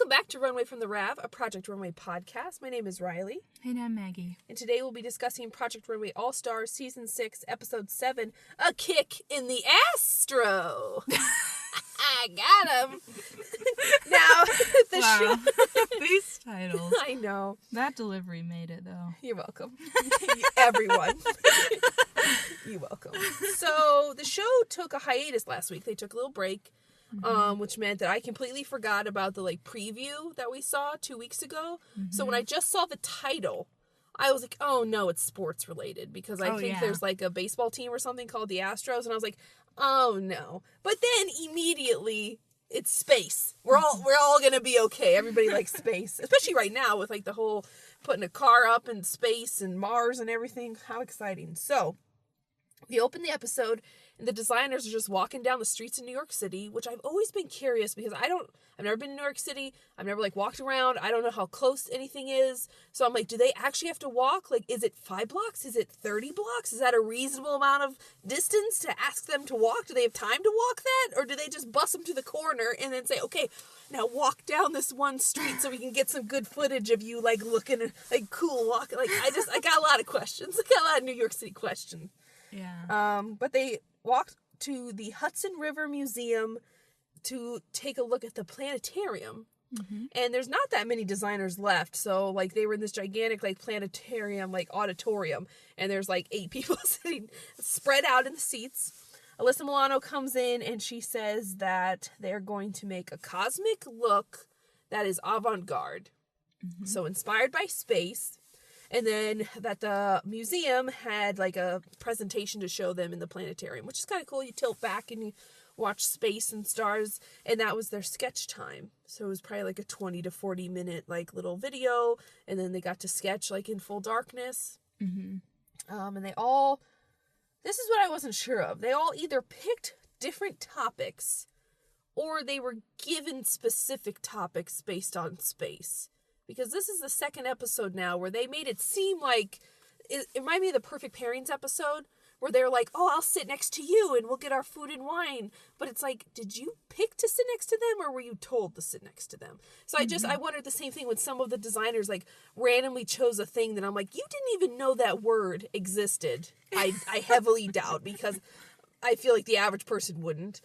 Welcome back to Runway from the Rav, a Project Runway podcast. My name is Riley. And I'm Maggie. And today we'll be discussing Project Runway All-Stars Season 6, Episode 7, A Kick in the Astro. I got him. Now, the show... These titles. I know. That delivery made it, though. You're welcome. Everyone. You're welcome. So, the show took a hiatus last week. They took a little break. Which meant that I completely forgot about the preview that we saw 2 weeks ago. So when I just saw the title, I was like, oh no, it's sports related, because I think there's a baseball team or something called the Astros, and I was like, oh no. But then immediately it's space. We're all gonna be okay. Everybody likes space, especially right now with the whole putting a car up in space and Mars and everything. How exciting. So we open the episode, and the designers are just walking down the streets in New York City, which I've always been curious because I've never been to New York City. I've never walked around. I don't know how close anything is. So I'm like, do they actually have to walk? Is it 5 blocks? Is it 30 blocks? Is that a reasonable amount of distance to ask them to walk? Do they have time to walk that? Or do they just bus them to the corner and then say, okay, now walk down this one street so we can get some good footage of you looking cool walking. I got a lot of questions. I got a lot of New York City questions. Yeah. But they walked to the Hudson River Museum to take a look at the planetarium. Mm-hmm. And there's not that many designers left. So, they were in this gigantic, planetarium, auditorium. And there's, 8 people sitting spread out in the seats. Alyssa Milano comes in and she says that they're going to make a cosmic look that is avant-garde. Mm-hmm. So, inspired by space. And then that the museum had a presentation to show them in the planetarium, which is kind of cool. You tilt back and you watch space and stars, and that was their sketch time. So it was probably a 20 to 40 minute little video, and then they got to sketch in full darkness. Mm-hmm. And they all, this is what I wasn't sure of. They all either picked different topics, or they were given specific topics based on space. Because this is the second episode now where they made it seem like, it reminded me of the Perfect Pairings episode, where they're like, oh, I'll sit next to you and we'll get our food and wine. But it's did you pick to sit next to them, or were you told to sit next to them? So I wondered the same thing when some of the designers randomly chose a thing that I'm you didn't even know that word existed. I heavily doubt, because I feel the average person wouldn't.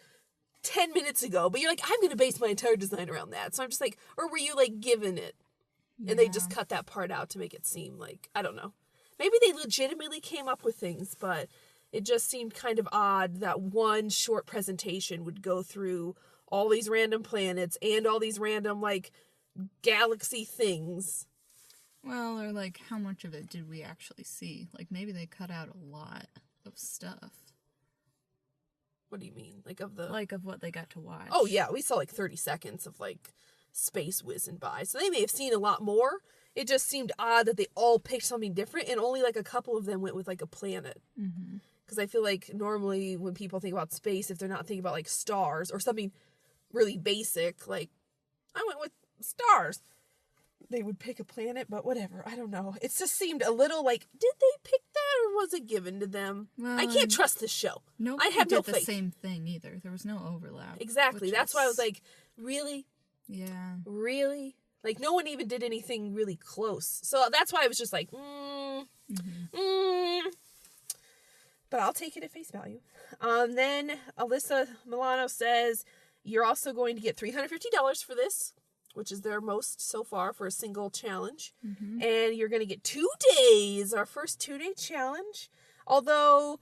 10 minutes ago, but you're I'm going to base my entire design around that. So I'm just or were you given it? And they just cut that part out to make it seem I don't know. Maybe they legitimately came up with things, but it just seemed kind of odd that one short presentation would go through all these random planets and all these random, galaxy things. Well, or, how much of it did we actually see? Maybe they cut out a lot of stuff. What do you mean? Of the... of what they got to watch. Oh, yeah. We saw, 30 seconds of, space whizzing by. So they may have seen a lot more. It just seemed odd that they all picked something different, and only a couple of them went with a planet. Because I feel normally when people think about space, if they're not thinking about stars or something really basic, I went with stars, they would pick a planet. But whatever, I don't know. It just seemed a little did they pick that, or was it given to them? Well, I can't trust this show. Nobody did no the same thing either. There was no overlap. Exactly. That's why I was really? Yeah. Really? No one even did anything really close. So that's why I was just But I'll take it at face value. Then Alyssa Milano says, you're also going to get $350 for this, which is their most so far for a single challenge. Mm-hmm. And you're going to get 2 days, our first 2-day challenge. Although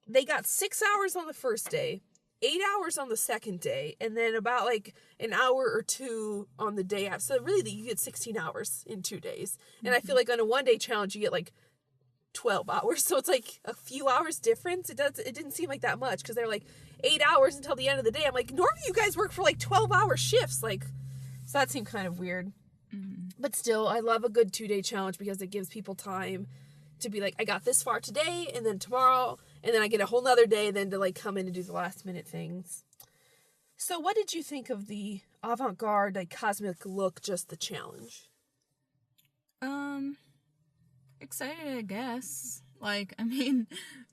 they got 6 hours on the first day, 8 hours on the second day, and then about an hour or 2 on the day after. So really you get 16 hours in 2 days. And I feel on a 1-day challenge you get 12 hours. So it's a few hours difference. It didn't seem that much, because they're 8 hours until the end of the day. I'm normally you guys work for 12-hour shifts. So that seemed kind of weird. Mm-hmm. But still, I love a good 2-day challenge, because it gives people time to be I got this far today, and then tomorrow, and then I get a whole nother day then to come in and do the last minute things. So what did you think of the avant-garde cosmic look, just the challenge? Excited, I guess.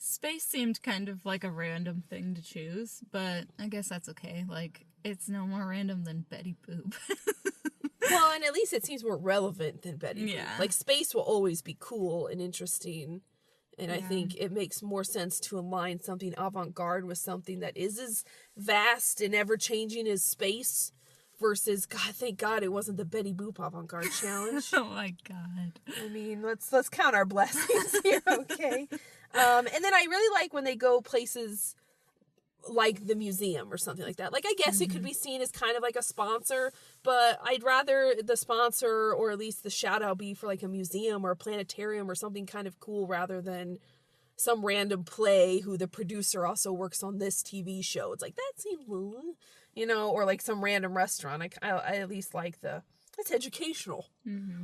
Space seemed kind of a random thing to choose, but I guess that's okay. It's no more random than Betty Boop. Well, and at least it seems more relevant than Betty Boop. Yeah. Like, space will always be cool and interesting. And I think it makes more sense to align something avant-garde with something that is as vast and ever-changing as space versus, God, thank God it wasn't the Betty Boop avant-garde challenge. Oh my God. I mean, let's count our blessings here, okay? And then I really like when they go places like the museum or something like that. Like, I guess it could be seen as kind of like a sponsor, but I'd rather the sponsor or at least the shout out be for like a museum or a planetarium or something kind of cool rather than some random play who the producer also works on this TV show. It's like, that seems, you know, or like some random restaurant. I at least like it's educational.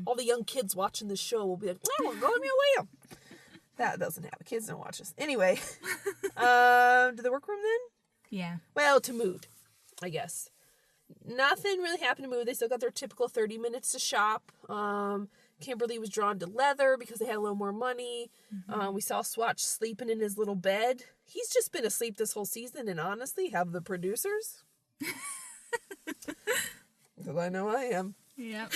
All the young kids watching this show will be like, oh, we're going museum. That doesn't happen. Kids don't watch this. Anyway, to the workroom then? Yeah. Well, to Mood, I guess. Nothing really happened to Mood. They still got their typical 30 minutes to shop. Kimberly was drawn to leather because they had a little more money. We saw Swatch sleeping in his little bed. He's just been asleep this whole season, and honestly, have the producers? Because I know I am. Yep.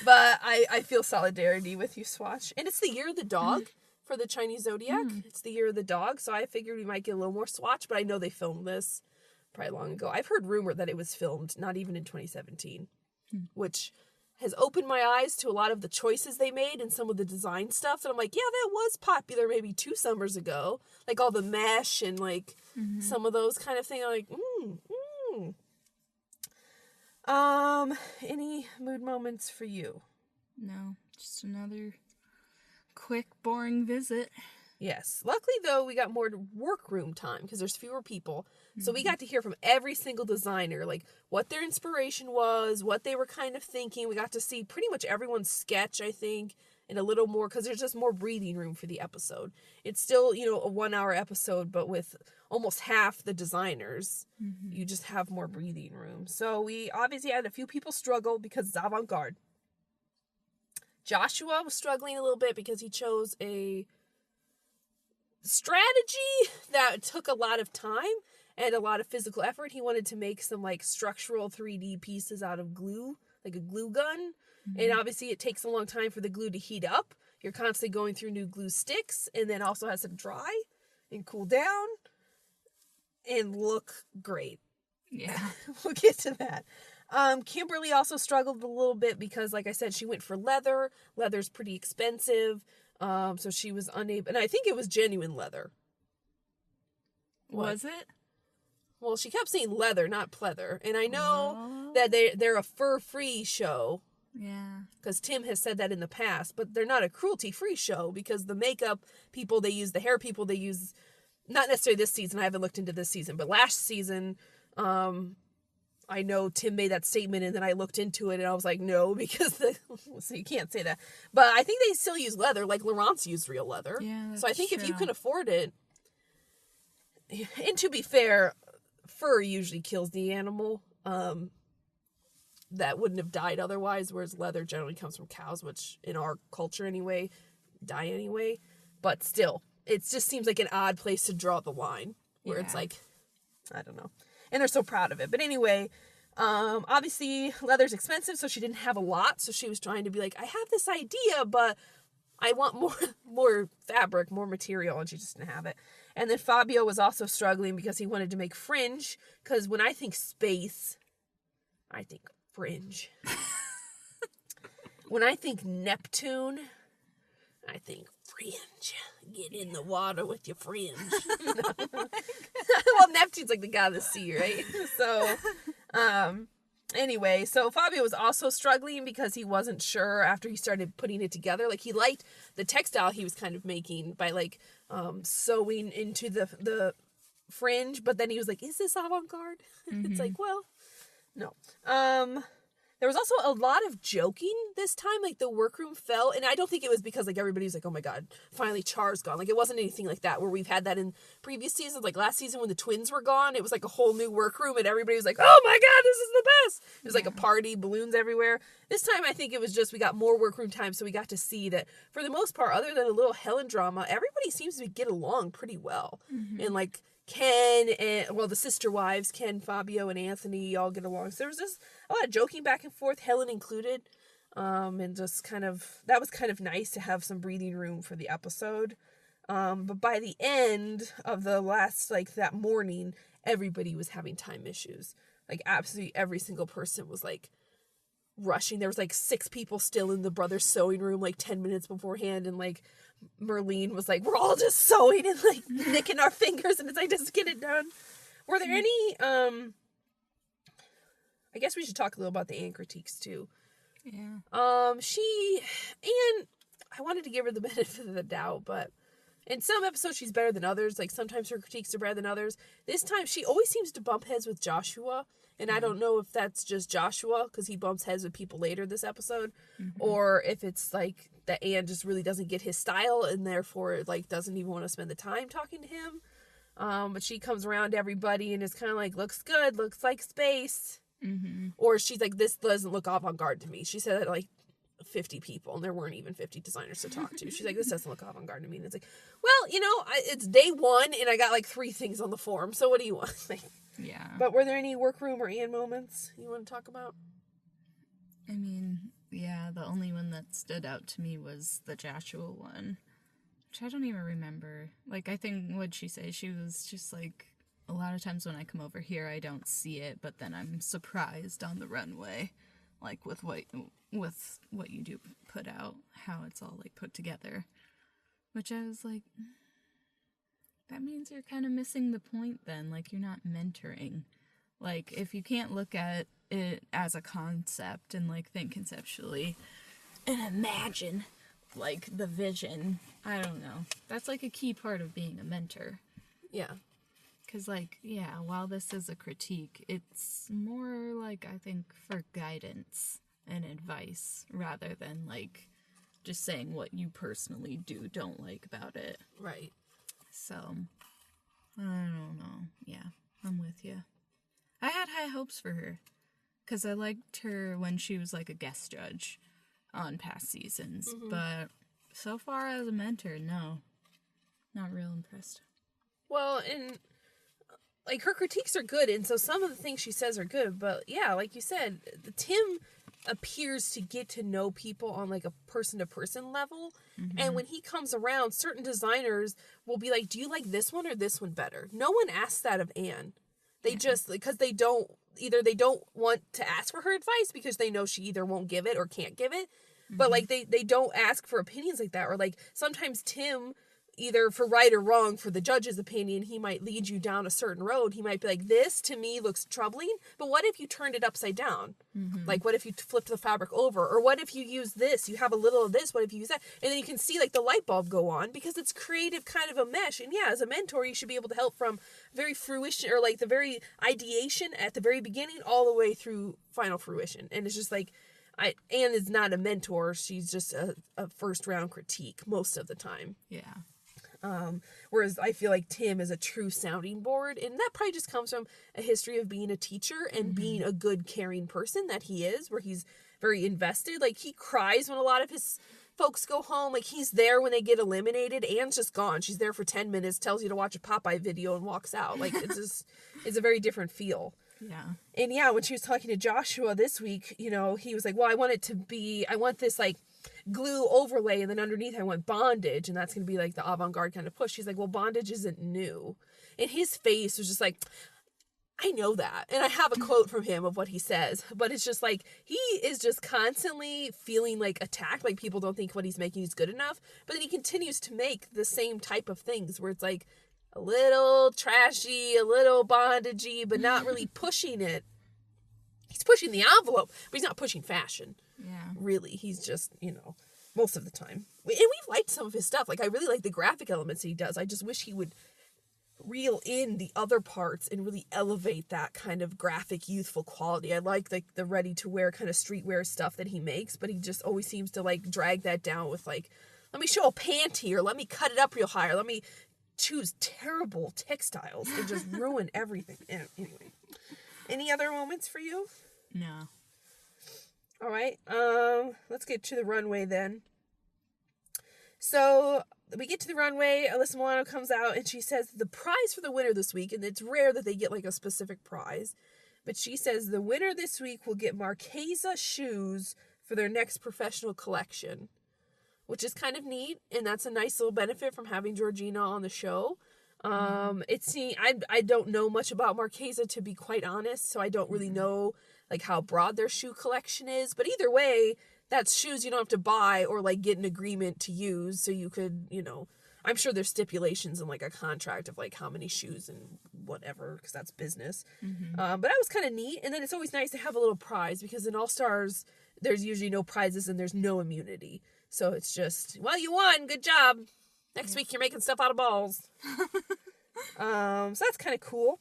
But I feel solidarity with you, Swatch. And it's the year of the dog for the Chinese Zodiac. It's the year of the dog, so I figured we might get a little more Swatch, but I know they filmed this probably long ago. I've heard rumor that it was filmed not even in 2017, which has opened my eyes to a lot of the choices they made and some of the design stuff. And I'm like, yeah, that was popular maybe 2 summers ago. Like all the mesh and like some of those kind of things. I'm like, any mood moments for you? No, just another quick, boring visit. Yes. Luckily, though, we got more workroom time because there's fewer people. So we got to hear from every single designer, like what their inspiration was, what they were kind of thinking. We got to see pretty much everyone's sketch, I think, and a little more because there's just more breathing room for the episode. It's still, you know, a 1-hour episode, but with almost half the designers, you just have more breathing room. So we obviously had a few people struggle because it's avant-garde. Joshua was struggling a little bit because he chose a strategy that took a lot of time and a lot of physical effort. He wanted to make some like structural 3D pieces out of glue, like a glue gun. And obviously it takes a long time for the glue to heat up. You're constantly going through new glue sticks and then also has to dry and cool down and look great. Yeah. We'll get to that. Kimberly also struggled a little bit because, like I said, she went for leather. Leather's pretty expensive. So she was unable, and I think it was genuine leather. Was it? Well, she kept saying leather, not pleather. And I know that they're a fur-free show. Yeah. Because Tim has said that in the past, but they're not a cruelty-free show because the makeup people they use, the hair people they use, not necessarily this season, I haven't looked into this season, but last season, I know Tim made that statement and then I looked into it and I was like, no, because so you can't say that. But I think they still use leather, like Laurence used real leather. Yeah, so I think true. if you can afford it, and to be fair, fur usually kills the animal that wouldn't have died otherwise, whereas leather generally comes from cows, which in our culture anyway, die anyway. But still, it just seems like an odd place to draw the line where it's like, I don't know. And they're so proud of it. But anyway, obviously leather's expensive, so she didn't have a lot. So she was trying to be like, I have this idea, but I want more fabric, more material, and she just didn't have it. And then Fabio was also struggling because he wanted to make fringe, because when I think space, I think fringe. When I think Neptune, I think fringe. Get in the water with your fringe. Well, Neptune's like the god of the sea, right? So, anyway, so Fabio was also struggling because he wasn't sure after he started putting it together. Like, he liked the textile he was kind of making by, like, sewing into the fringe, but then he was like, is this avant-garde? It's like, well, no. There was also a lot of joking this time, like the workroom fell, and I don't think it was because like everybody's like, oh my god, finally Char's gone. Like, it wasn't anything like that where we've had that in previous seasons. Like last season when the twins were gone, it was like a whole new workroom and everybody was like, oh my god, this is the best. It was like a party, balloons everywhere. This time I think it was just we got more workroom time, so we got to see that for the most part, other than a little Helen drama, everybody seems to get along pretty well. And like Ken and, well, the sister wives, Ken, Fabio, and Anthony all get along. So there was just a lot of joking back and forth, Helen included. And just kind of, that was kind of nice to have some breathing room for the episode. But by the end of the last, like, that morning, everybody was having time issues. Like, absolutely every single person was, like, rushing. There was, like, 6 people still in the brothers' sewing room, like, 10 minutes beforehand, and, like, Marlene was like, we're all just sewing and, like, nicking our fingers, and it's like, just get it done. Were there any, I guess we should talk a little about the Anne critiques, too. Yeah. Anne, I wanted to give her the benefit of the doubt, but in some episodes she's better than others. Like, sometimes her critiques are better than others. This time she always seems to bump heads with Joshua, and I don't know if that's just Joshua, because he bumps heads with people later this episode, or if it's, like, that Anne just really doesn't get his style, and therefore, like, doesn't even want to spend the time talking to him. But she comes around to everybody and is kind of like, looks good, looks like space. Or she's like, this doesn't look avant-garde to me. She said that, like, 50 people, and there weren't even 50 designers to talk to. She's like, this doesn't look avant-garde to me. And it's like, well, you know, it's day 1, and I got, like, 3 things on the form, so what do you want? Like, yeah. But were there any workroom or Anne moments you want to talk about? I mean, yeah, the only one that stood out to me was the Joshua one, which I don't even remember. Like, I think, what'd she say? She was just like, a lot of times when I come over here, I don't see it, but then I'm surprised on the runway, like, with what you do put out, how it's all, like, put together. Which I was like, that means you're kind of missing the point then. Like, you're not mentoring. Like, if you can't look at it as a concept and, like, think conceptually and imagine, like, the vision, I don't know. That's, like, a key part of being a mentor. Yeah. Because, like, yeah, while this is a critique, it's more, like, I think, for guidance and advice rather than, like, just saying what you personally don't like about it. Right. So, I don't know. Yeah, I'm with you. I had high hopes for her, because I liked her when she was, like, a guest judge on past seasons, but so far as a mentor, no. Not real impressed. Well, and, like, her critiques are good, and so some of the things she says are good, but, yeah, like you said, Tim appears to get to know people on, like, a person-to-person level, and when he comes around, certain designers will be like, do you like this one or this one better? No one asks that of Anne. They just, because they don't want to ask for her advice because they know she either won't give it or can't give it, but, like, they don't ask for opinions like that, or, like, sometimes Tim, either for right or wrong, for the judge's opinion, he might lead you down a certain road. He might be like, this to me looks troubling, but what if you turned it upside down? Like, what if you flipped the fabric over? Or what if you use this? You have a little of this, what if you use that? And then you can see, like, the light bulb go on, because it's creative kind of a mesh. And yeah, as a mentor, you should be able to help from very fruition, or, like, the very ideation at the very beginning all the way through final fruition. And it's just like, Anne is not a mentor. She's just a first round critique most of the time. Yeah. Whereas I feel like Tim is a true sounding board, and that probably just comes from a history of being a teacher and being a good, caring person that he is, where he's very invested. Like, he cries when a lot of his folks go home. Like, he's there when they get eliminated. Anne's just gone. She's there for 10 minutes, tells you to watch a Popeye video, and walks out. Like, it's a very different feel. Yeah. And yeah, when she was talking to Joshua this week, you know, he was like, well, I want this, like, glue overlay, and then underneath I want bondage, and that's going to be, like, the avant-garde kind of push. She's like, well, bondage isn't new. And his face was just like, I know that. And I have a quote from him of what he says, but it's just like, he is just constantly feeling, like, attacked, like people don't think what he's making is good enough, but then he continues to make the same type of things where it's like a little trashy, a little bondagey, but not really pushing it. He's pushing the envelope, but he's not pushing fashion. Yeah. Really, he's just, you know, most of the time. And we've liked some of his stuff. Like, I really like the graphic elements he does. I just wish he would reel in the other parts and really elevate that kind of graphic, youthful quality. I like, the ready-to-wear kind of streetwear stuff that he makes, but he just always seems to, like, drag that down with, like, let me show a panty, or let me cut it up real high, or let me choose terrible textiles and just ruin everything. Anyway. Any other moments for you? No. All right, let's get to the runway then. So, we get to the runway. Alyssa Milano comes out and she says the prize for the winner this week, and it's rare that they get like a specific prize, but she says the winner this week will get Marchesa shoes for their next professional collection, which is kind of neat, and that's a nice little benefit from having Georgina on the show. I don't know much about Marchesa, to be quite honest, so I don't really know like how broad their shoe collection is, but either way, that's shoes you don't have to buy or like get an agreement to use, so you could, I'm sure there's stipulations in like a contract of like how many shoes and whatever, because that's business. But that was kind of neat, and then it's always nice to have a little prize, because in All Stars there's usually no prizes and there's no immunity, so it's just, well, you won, good job. Next week you're making stuff out of balls. So that's kind of cool.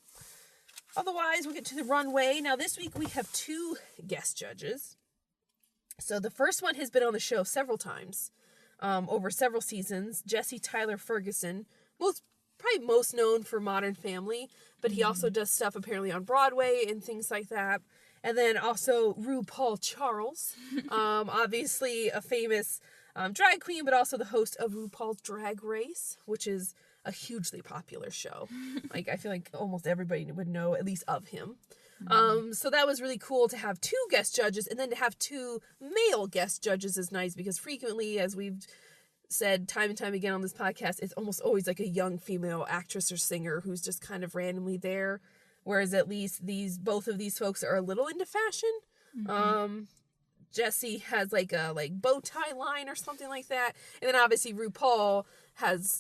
Otherwise, we'll get to the runway. Now, this week we have 2 guest judges. So the first one has been on the show several times, over several seasons. Jesse Tyler Ferguson, probably most known for Modern Family, but he also does stuff apparently on Broadway and things like that. And then also RuPaul Charles, obviously a famous drag queen, but also the host of RuPaul's Drag Race, which is a hugely popular show. Like, I feel like almost everybody would know at least of him. So that was really cool to have 2 guest judges, and then to have 2 male guest judges is nice, because frequently, as we've said time and time again on this podcast, it's almost always like a young female actress or singer who's just kind of randomly there, whereas at least both of these folks are a little into fashion. Jesse has like a bow tie line or something like that, and then obviously RuPaul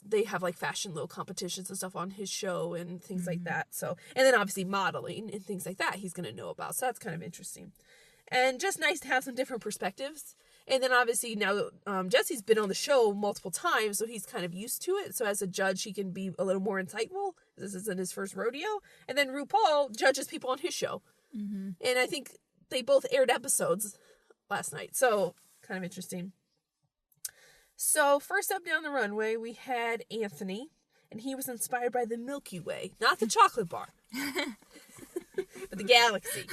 they have like fashion little competitions and stuff on his show and things like that. So, and then obviously modeling and things like that he's going to know about. So that's kind of interesting. And just nice to have some different perspectives. And then obviously now Jesse's been on the show multiple times, so he's kind of used to it. So as a judge, he can be a little more insightful. This isn't his first rodeo. And then RuPaul judges people on his show. And I think they both aired episodes last night. So kind of interesting. So first up down the runway, we had Anthony, and he was inspired by the Milky Way, not the chocolate bar, but the galaxy.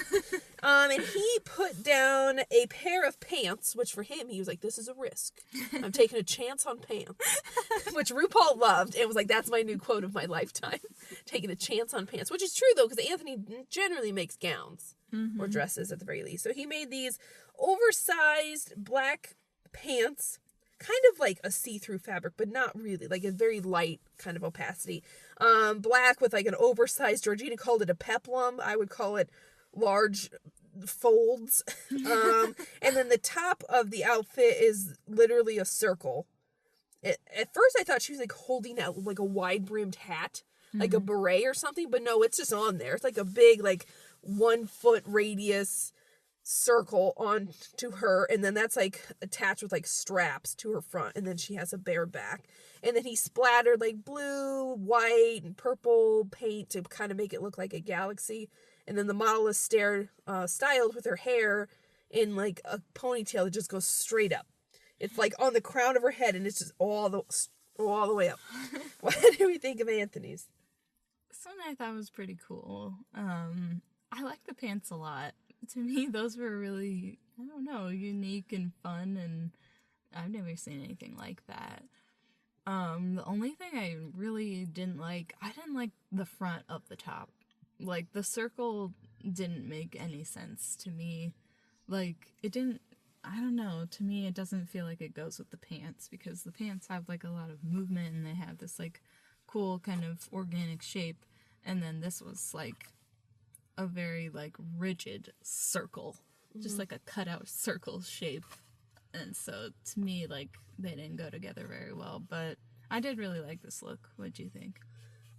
And he put down a pair of pants, which for him, he was like, this is a risk. I'm taking a chance on pants, which RuPaul loved, and was like, that's my new quote of my lifetime, taking a chance on pants, which is true, though, because Anthony generally makes gowns or dresses at the very least. So he made these oversized black pants, kind of like a see-through fabric, but not really, like a very light kind of opacity. Black with like an oversized, Georgina called it a peplum. I would call it large folds. And then the top of the outfit is literally a circle. At first I thought she was like holding out like a wide-brimmed hat, like a beret or something, but no, it's just on there. It's like a big, like 1 foot radius circle on to her, and then that's like attached with like straps to her front, and then she has a bare back, and then he splattered like blue, white, and purple paint to kind of make it look like a galaxy, and then the model is styled with her hair in like a ponytail that just goes straight up. It's like on the crown of her head, and it's just all the way up. What do we think of Anthony's? Something I thought was pretty cool. I like the pants a lot. To me, those were really, I don't know, unique and fun, and I've never seen anything like that. The only thing I really didn't like the front of the top. Like, the circle didn't make any sense to me. Like, it didn't, I don't know, to me it doesn't feel like it goes with the pants, because the pants have, like, a lot of movement, and they have this, like, cool kind of organic shape, and then this was, like, a very, like, rigid circle. Just, like, a cutout circle shape. And so, to me, like, they didn't go together very well, but I did really like this look. What'd you think?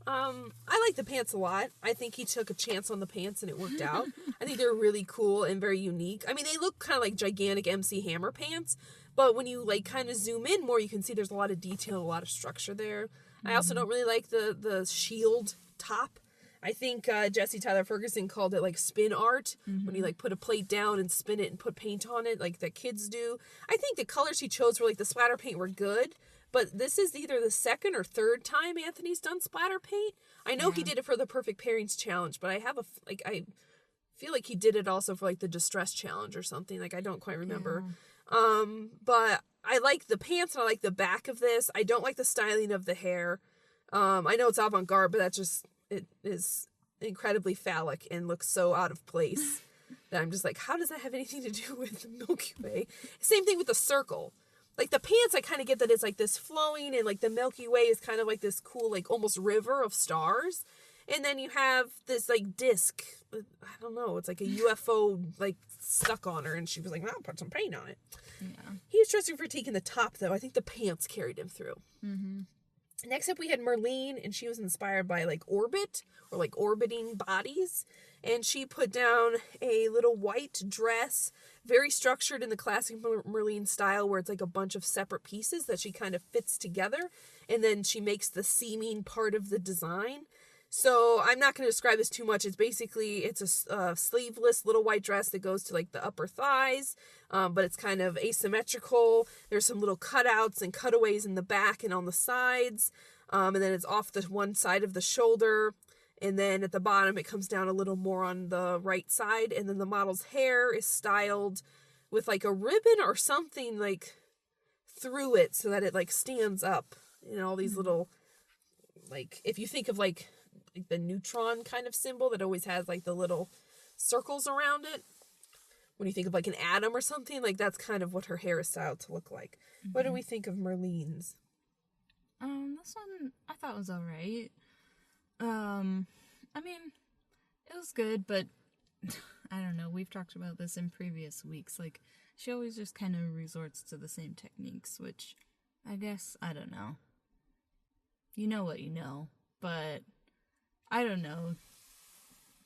I like the pants a lot. I think he took a chance on the pants and it worked out. I think they're really cool and very unique. I mean, they look kind of like gigantic MC Hammer pants, but when you like kind of zoom in more, you can see there's a lot of detail, a lot of structure there. I also don't really like the shield top. I think Jesse Tyler Ferguson called it like spin art, when you like put a plate down and spin it and put paint on it like the kids do. I think the colors he chose for like the splatter paint were good, but this is either the second or third time Anthony's done splatter paint. I know he did it for the Perfect Pairings Challenge, but I feel like he did it also for like the Distress Challenge or something. Like, I don't quite remember. But I like the pants and I like the back of this. I don't like the styling of the hair. I know it's avant-garde, but it is incredibly phallic and looks so out of place that I'm just like, how does that have anything to do with the Milky Way? Same thing with the circle. Like the pants, I kind of get that it's like this flowing, and like the Milky Way is kind of like this cool, like almost river of stars. And then you have this like disc. I don't know. It's like a UFO like stuck on her, and she was like, "Well, I'll put some paint on it." Yeah. He was dressing for Teak in the top, though. I think the pants carried him through. Mm-hmm. Next up, we had Marlene, and she was inspired by like orbit or like orbiting bodies. And she put down a little white dress, very structured in the classic Marlene style, where it's like a bunch of separate pieces that she kind of fits together. And then she makes the seaming part of the design. So I'm not going to describe this too much. It's a sleeveless little white dress that goes to like the upper thighs, but it's kind of asymmetrical. There's some little cutouts and cutaways in the back and on the sides, and then it's off the one side of the shoulder, and then at the bottom it comes down a little more on the right side, and then the model's hair is styled with like a ribbon or something like through it so that it like stands up, all these little, like if you think of like the neutron kind of symbol that always has like the little circles around it. When you think of like an atom or something, like that's kind of what her hair is styled to look like. Mm-hmm. What do we think of Marlene's? This one I thought was alright. I mean, it was good, but I don't know. We've talked about this in previous weeks. Like, she always just kind of resorts to the same techniques, which I guess, I don't know. You know what you know, but I don't know.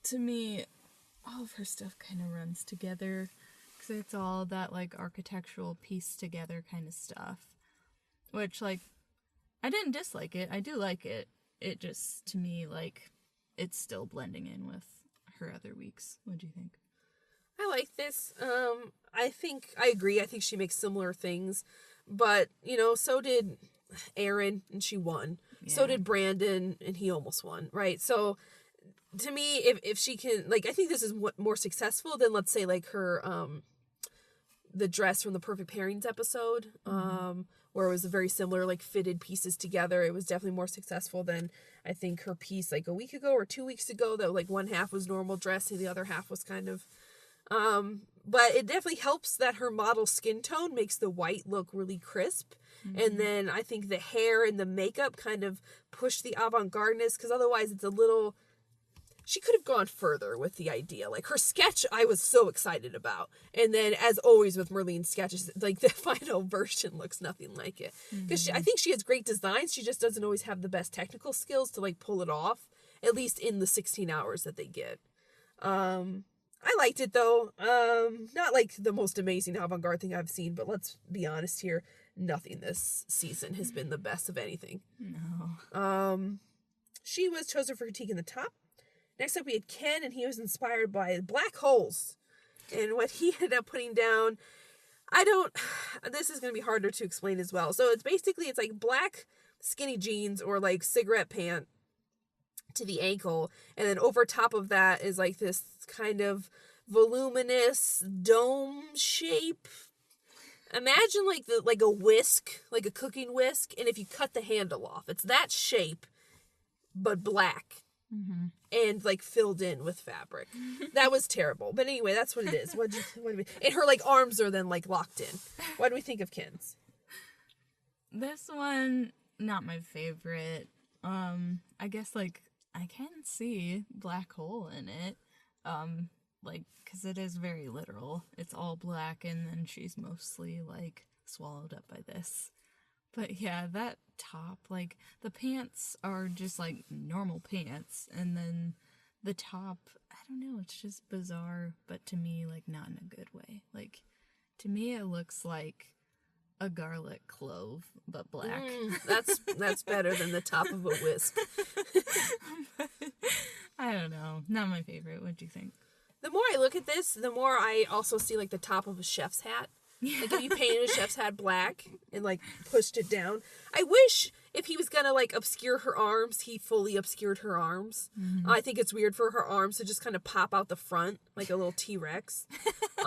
To me, all of her stuff kind of runs together, because it's all that, like, architectural piece together kind of stuff, which, like, I didn't dislike it. I do like it. It just, to me, like, it's still blending in with her other weeks. What do you think? I like this. I agree. I think she makes similar things, but, so did Aaron, and she won. Yeah. So did Brandon, and he almost won, right? So, to me, if she can, like, I think this is more successful than, let's say, like, her, the dress from the Perfect Pairings episode, where it was a very similar, like, fitted pieces together. It was definitely more successful than, I think, her piece, like, a week ago or 2 weeks ago, that, like, one half was normal dress and the other half was kind of, but it definitely helps that her model skin tone makes the white look really crisp. Mm-hmm. And then I think the hair and the makeup kind of push the avant-gardeness, because otherwise it's a little... She could have gone further with the idea. Like, her sketch, I was so excited about. And then, as always with Marlene's sketches, like, the final version looks nothing like it. Because I think she has great designs. She just doesn't always have the best technical skills to, like, pull it off. At least in the 16 hours that they get. I liked it, though. Not, like, the most amazing avant-garde thing I've seen. But let's be honest here. Nothing this season has been the best of anything. No. She was chosen for critique in the top. Next up, we had Ken, and he was inspired by black holes. And what he ended up putting down, this is going to be harder to explain as well. So it's like black skinny jeans or like cigarette pant to the ankle. And then over top of that is like this kind of voluminous dome shape. Imagine like a whisk, like a cooking whisk. And if you cut the handle off, it's that shape, but black. Mm-hmm. And like filled in with fabric. That was terrible. But anyway, that's what it is. And her like arms are then like locked in. What do we think of Ken's? This one, not my favorite. I guess like I can see black hole in it. Like, because it is very literal. It's all black, and then she's mostly like swallowed up by this. But yeah, that top, like, the pants are just, like, normal pants, and then the top, I don't know, it's just bizarre, but to me, like, not in a good way. Like, to me, it looks like a garlic clove, but black. That's better than the top of a whisk. I don't know. Not my favorite. What do you think? The more I look at this, the more I also see, like, the top of a chef's hat. Like, if you painted a chef's hat black and, like, pushed it down. I wish if he was gonna, like, obscure her arms, he fully obscured her arms. Mm-hmm. I think it's weird for her arms to just kind of pop out the front, like a little T-Rex.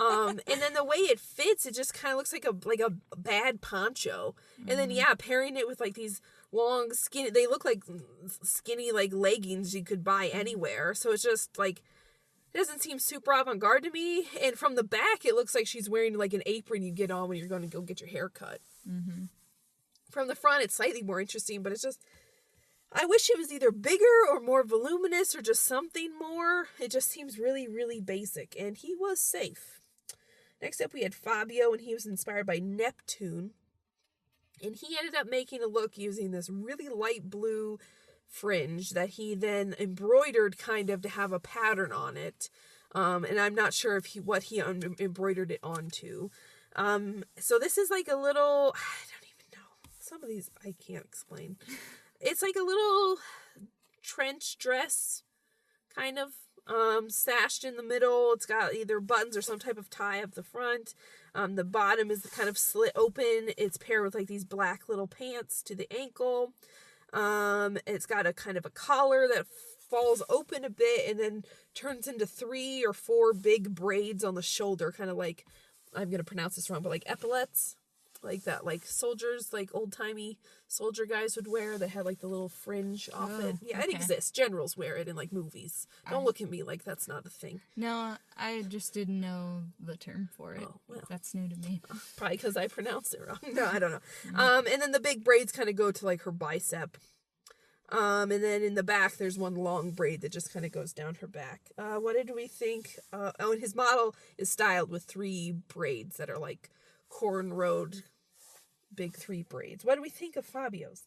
And then the way it fits, it just kind of looks like a bad poncho. Mm-hmm. And then, yeah, pairing it with, like, these long, skinny, they look like skinny, like, leggings you could buy anywhere. So it's just, like, it doesn't seem super avant-garde to me. And from the back, it looks like she's wearing, like, an apron you get on when you're going to go get your hair cut. Mm-hmm. From the front, it's slightly more interesting, but it's just, I wish it was either bigger or more voluminous or just something more. It just seems really, really basic. And he was safe. Next up, we had Fabio, and he was inspired by Neptune. And he ended up making a look using this really light blue fringe that he then embroidered kind of to have a pattern on it. And I'm not sure if what he embroidered it onto. So this is like a little, I don't even know. Some of these I can't explain. It's like a little trench dress, kind of, sashed in the middle. It's got either buttons or some type of tie up the front. The bottom is kind of slit open. It's paired with like these black little pants to the ankle. It's got a kind of a collar that falls open a bit and then turns into 3 or 4 big braids on the shoulder, kind of like, I'm going to pronounce this wrong, but like epaulets, like that, like soldiers, like old-timey soldier guys would wear that had like the little fringe off it. Yeah, okay. It exists. Generals wear it in like movies. Don't look at me like that's not a thing. No, I just didn't know the term for it. Oh, well. That's new to me. Probably because I pronounced it wrong. No, I don't know. And then the big braids kind of go to like her bicep. And then in the back, there's one long braid that just kind of goes down her back. What did we think? And his model is styled with 3 braids that are like cornrowed, big 3 braids. What do we think of Fabio's?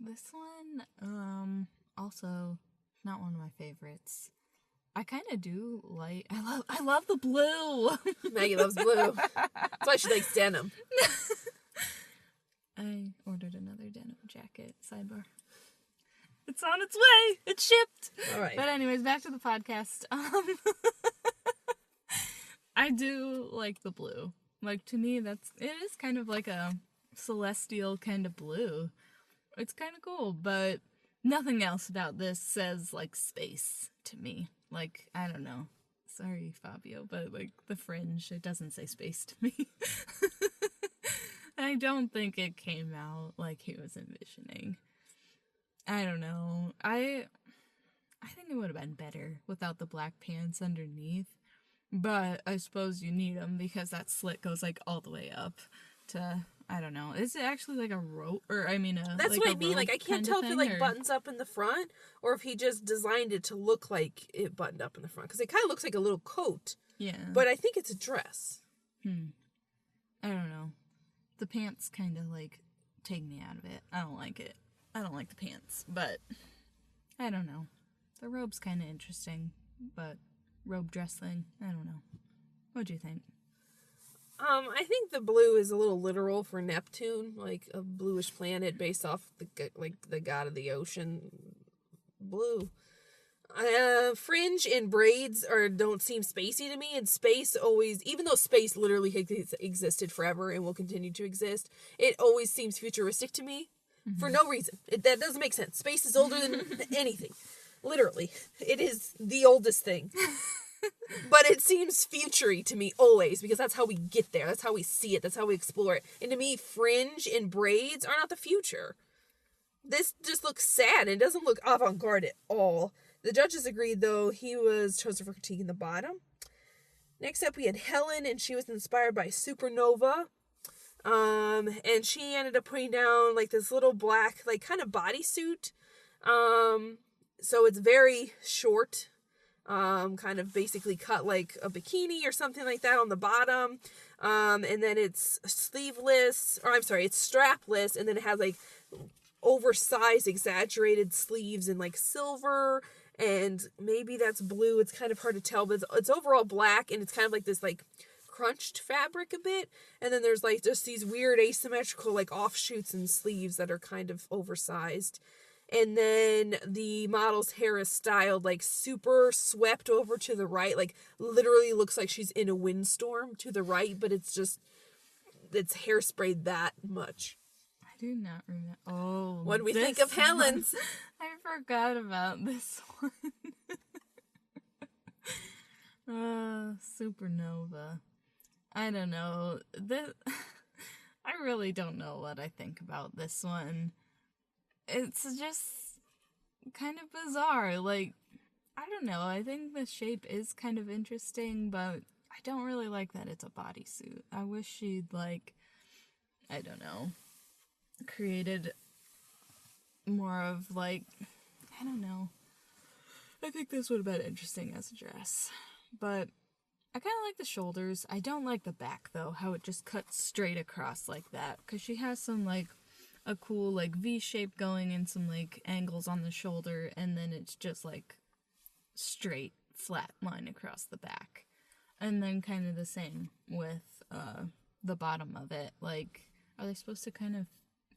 This one, also not one of my favorites. I kind of do like, I love the blue. Maggie loves blue. That's why she likes denim. I ordered another denim jacket, sidebar. It's on its way. It's shipped. All right. But anyways, back to the podcast. I do like the blue. Like, to me, it is kind of like a celestial kind of blue. It's kind of cool, but nothing else about this says, like, space to me. Like, I don't know. Sorry, Fabio, but, like, the fringe, it doesn't say space to me. I don't think it came out like he was envisioning. I don't know. I think it would have been better without the black pants underneath. But I suppose you need them because that slit goes like all the way up to, I don't know. Is it actually like a rope? Or, I mean, that's like what I mean. Like, I can't tell if it like buttons up in the front or if he just designed it to look like it buttoned up in the front. Because it kind of looks like a little coat. Yeah. But I think it's a dress. I don't know. The pants kind of like take me out of it. I don't like it. I don't like the pants, but I don't know. The robe's kind of interesting, but robe dress thing, I don't know. What do you think? I think the blue is a little literal for Neptune, like a bluish planet based off the god of the ocean. Blue. Fringe and braids don't seem spacey to me, and space always, even though space literally has existed forever and will continue to exist, it always seems futuristic to me. For no reason. That doesn't make sense. Space is older than anything. Literally. It is the oldest thing. But it seems future-y to me always, because that's how we get there. That's how we see it. That's how we explore it. And to me, fringe and braids are not the future. This just looks sad. It doesn't look avant-garde at all. The judges agreed, though. He was chosen for critiquing the bottom. Next up, we had Helen, and she was inspired by Supernova. And she ended up putting down like this little black, like kind of bodysuit. So it's very short, kind of basically cut like a bikini or something like that on the bottom. And then it's sleeveless, or I'm sorry, it's strapless. And then it has like oversized, exaggerated sleeves in like silver, and maybe that's blue. It's kind of hard to tell, but it's overall black, and it's kind of like this like crunched fabric a bit, and then there's like just these weird asymmetrical like offshoots and sleeves that are kind of oversized. And then the model's hair is styled like super swept over to the right, like literally looks like she's in a windstorm to the right, but it's hairsprayed that much. I do not remember. Oh, when we think of Helen's. I forgot about this one. Supernova. I don't know. I really don't know what I think about this one. It's just kind of bizarre. Like, I don't know. I think the shape is kind of interesting, but I don't really like that it's a bodysuit. I wish she'd, like, I don't know, created more of, like, I don't know. I think this would have been interesting as a dress. But I kind of like the shoulders. I don't like the back, though, how it just cuts straight across like that. Because she has some, like, a cool, like, V shape going and some, like, angles on the shoulder. And then it's just, like, straight, flat line across the back. And then kind of the same with the bottom of it. Like, are they supposed to kind of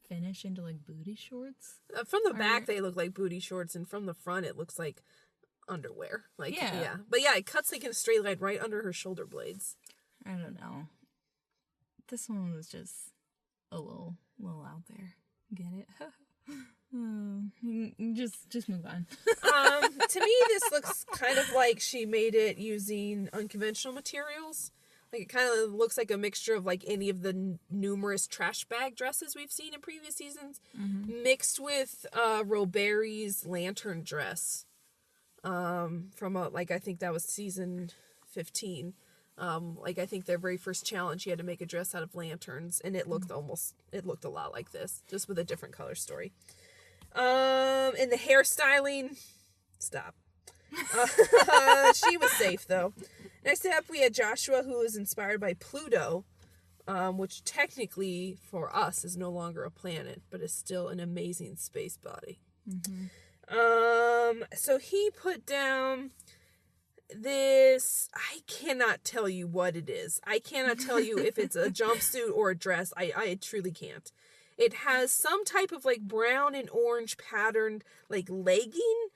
finish into, like, booty shorts? From the back, they look like booty shorts. And from the front, it looks like underwear. Like, yeah. But yeah, it cuts like in a straight line right under her shoulder blades. I don't know. This one was just a little out there. Get it? Just move on. To me, this looks kind of like she made it using unconventional materials. Like, it kind of looks like a mixture of, like, any of the numerous trash bag dresses we've seen in previous seasons, mixed with Roberry's lantern dress. From I think that was season 15. I think their very first challenge, she had to make a dress out of lanterns, and it looked a lot like this, just with a different color story. And the hairstyling, stop. She was safe, though. Next up, we had Joshua, who was inspired by Pluto, which technically, for us, is no longer a planet, but is still an amazing space body. So he put down this, I cannot tell you what it is. I cannot tell you if it's a jumpsuit or a dress. I truly can't. It has some type of, like, brown and orange patterned, like, legging,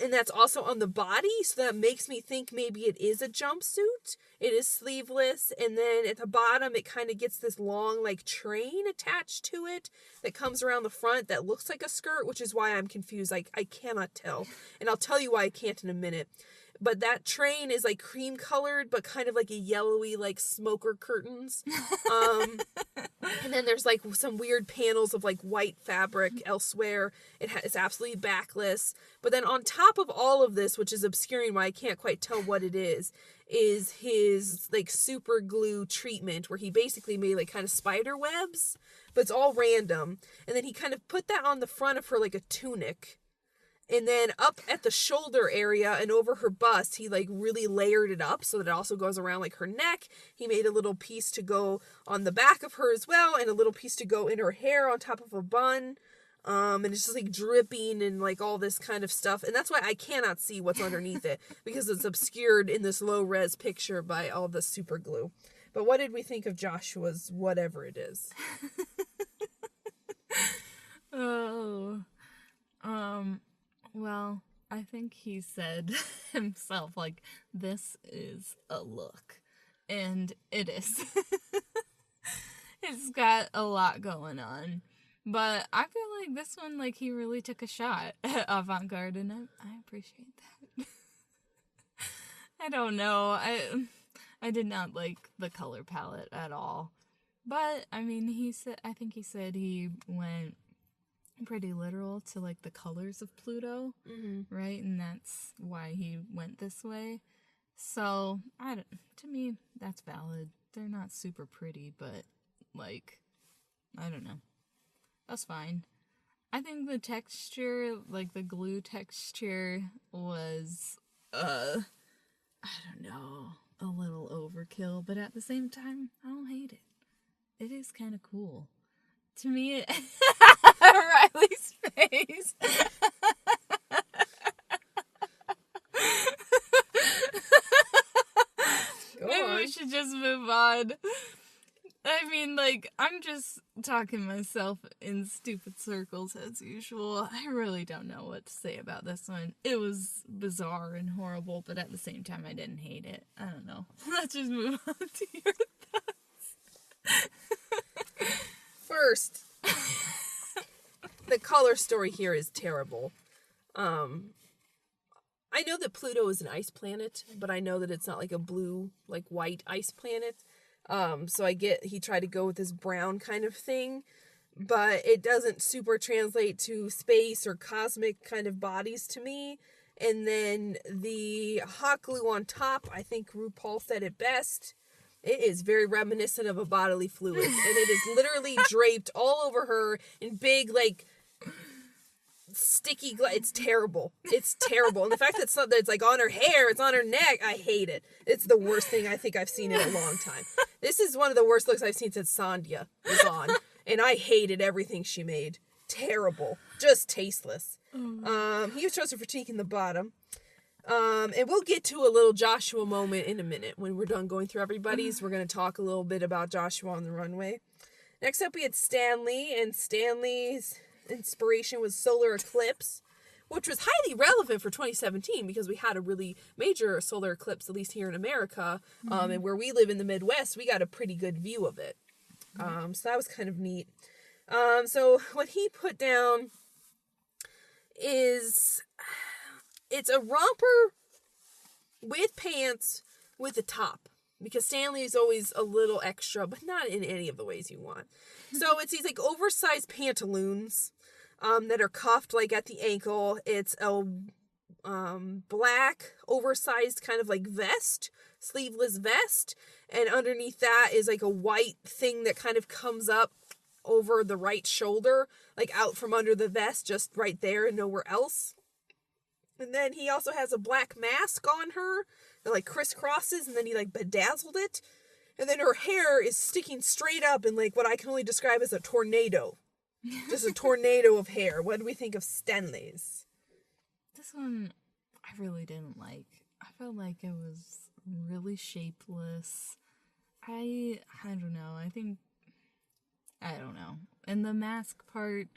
and that's also on the body, so that makes me think maybe it is a jumpsuit. It is sleeveless, and then at the bottom, it kind of gets this long, like, train attached to it that comes around the front that looks like a skirt, which is why I'm confused. I cannot tell, and I'll tell you why I can't in a minute. But that train is, like, cream colored, but kind of like a yellowy, like, smoker curtains. And then there's, like, some weird panels of, like, white fabric elsewhere. It's absolutely backless. But then on top of all of this, which is obscuring why I can't quite tell what it is his, like, super glue treatment, where he basically made, like, kind of spider webs, but it's all random. And then he kind of put that on the front of her like a tunic. And then up at the shoulder area and over her bust, he, like, really layered it up so that it also goes around, like, her neck. He made a little piece to go on the back of her as well, and a little piece to go in her hair on top of a bun. And it's just, like, dripping and, like, all this kind of stuff. And that's why I cannot see what's underneath it, because it's obscured in this low-res picture by all the super glue. But what did we think of Joshua's whatever it is? Well, I think he said himself, like, this is a look. And it is. It's got a lot going on. But I feel like this one, like, he really took a shot at Avant-Garde, and I appreciate that. I don't know. I did not like the color palette at all. But, I mean, I think he said he went pretty literal to, like, the colors of Pluto, right? And that's why he went this way. So, to me, that's valid. They're not super pretty, but, like, I don't know. That's fine. I think the texture, like, the glue texture was, I don't know, a little overkill, but at the same time, I don't hate it. It is kind of cool. To me, Riley's face. Maybe we should just move on. I mean, like, I'm just talking myself in stupid circles as usual. I really don't know what to say about this one. It was bizarre and horrible, but at the same time, I didn't hate it. I don't know. Let's just move on to your thoughts. First, the color story here is terrible. I know that Pluto is an ice planet, but I know that it's not like a blue, like white ice planet. So I get he tried to go with this brown kind of thing, but it doesn't super translate to space or cosmic kind of bodies to me. And then the hot glue on top, I think RuPaul said it best. It is very reminiscent of a bodily fluid, and it is literally draped all over her in big, like, sticky it's terrible. It's terrible. And the fact that it's like on her hair, it's on her neck, I hate it. It's the worst thing I think I've seen in a long time. This is one of the worst looks I've seen since Sandhya was on, and I hated everything she made. Terrible. Just tasteless. He was chosen for Teak in the bottom. And we'll get to a little Joshua moment in a minute. When we're done going through everybody's, we're going to talk a little bit about Joshua on the runway. Next up, we had Stanley, and Stanley's inspiration was solar eclipse, which was highly relevant for 2017 because we had a really major solar eclipse, at least here in America. And where we live in the Midwest, we got a pretty good view of it. So that was kind of neat. So what he put down is it's a romper with pants with a top, because Stanley is always a little extra, but not in any of the ways you want. So it's these like oversized pantaloons that are cuffed like at the ankle. It's a black oversized kind of like vest, sleeveless vest, and underneath that is like a white thing that kind of comes up over the right shoulder, like out from under the vest, just right there and nowhere else. And then he also has a black mask on her that like crisscrosses, and then he like bedazzled it. And then her hair is sticking straight up in like what I can only describe as a tornado. Just a tornado of hair. What do we think of Stanley's? This one I really didn't like. I felt like it was really shapeless. I don't know. I don't know. And the mask part,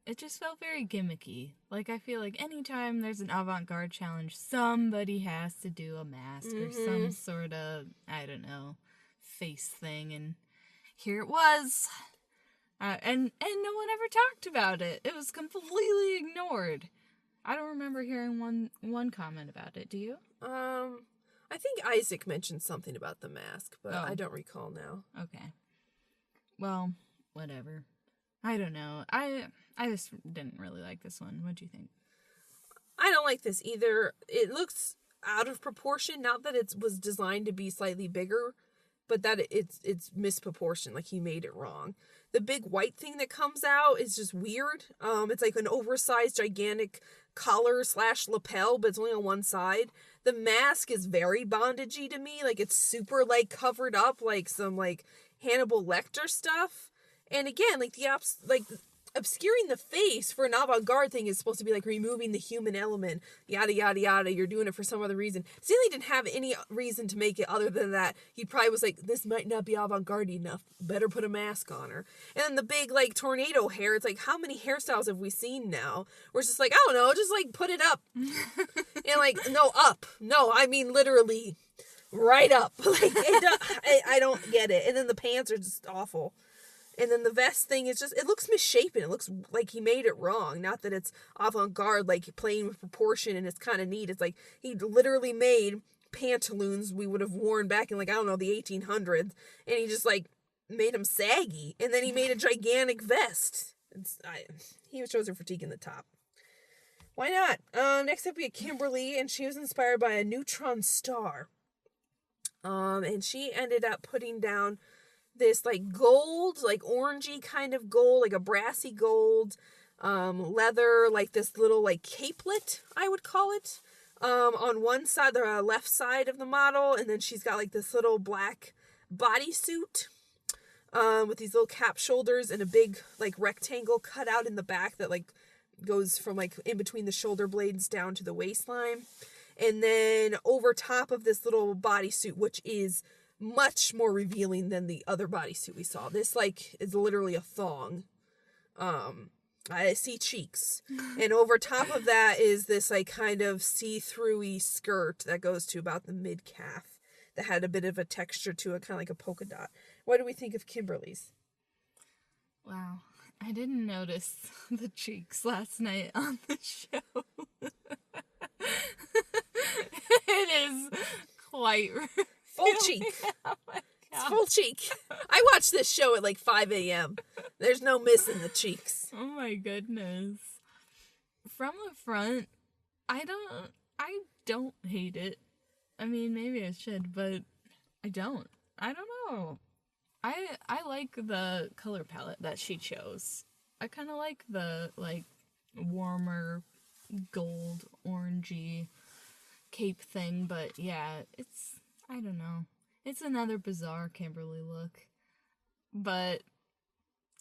it just felt very gimmicky. Like, I feel like anytime there's an avant-garde challenge, somebody has to do a mask or some sort of, I don't know, face thing. And here it was. And no one ever talked about it. It was completely ignored. I don't remember hearing one comment about it. Do you? I think Isaac mentioned something about the mask, but I don't recall now. Okay. Well, whatever. I don't know. I just didn't really like this one. What'd you think? I don't like this either. It looks out of proportion. Not that it was designed to be slightly bigger, but that it's misproportioned. Like he made it wrong. The big white thing that comes out is just weird. It's like an oversized, gigantic collar / lapel, but it's only on one side. The mask is very bondagey to me. Like it's super like covered up, like some like Hannibal Lecter stuff. And again, like obscuring the face for an avant-garde thing is supposed to be like removing the human element, yada yada yada. You're doing it for some other reason. Stanley didn't have any reason to make it other than that he probably was like, this might not be avant-garde enough, better put a mask on her. And then the big like tornado hair, it's like, how many hairstyles have we seen now where it's just like, I don't know, just like put it up. And like, no, up, no, I mean literally right up. Like I don't get it. And then the pants are just awful. And then the vest thing is just, it looks misshapen. It looks like he made it wrong. Not that it's avant-garde, like playing with proportion, and it's kind of neat. It's like he literally made pantaloons we would have worn back in, like, I don't know, the 1800s. And he just, like, made them saggy. And then he made a gigantic vest. He was chosen for Teak in the top. Why not? Next up we had Kimberly, and she was inspired by a neutron star. And she ended up putting down this like gold, like orangey kind of gold, like a brassy gold, leather, like this little like capelet, I would call it, on one side, the left side of the model. And then she's got like this little black bodysuit, with these little cap shoulders and a big like rectangle cut out in the back that like goes from like in between the shoulder blades down to the waistline. And then over top of this little bodysuit, which is much more revealing than the other bodysuit we saw. This like is literally a thong. I see cheeks. And over top of that is this like kind of see-through-y skirt that goes to about the mid-calf that had a bit of a texture to it, kind of like a polka dot. What do we think of Kimberly's? Wow. I didn't notice the cheeks last night on the show. It is quite... Full cheek. Oh my It's God. full cheek. I watched this show at like 5 a.m. There's no missing the cheeks. Oh my goodness. From the front, I don't hate it. I mean, maybe I should, but I don't. I don't know. I like the color palette that she chose. I kind of like the, like, warmer gold, orangey cape thing, but yeah, I don't know. It's another bizarre Kimberly look, but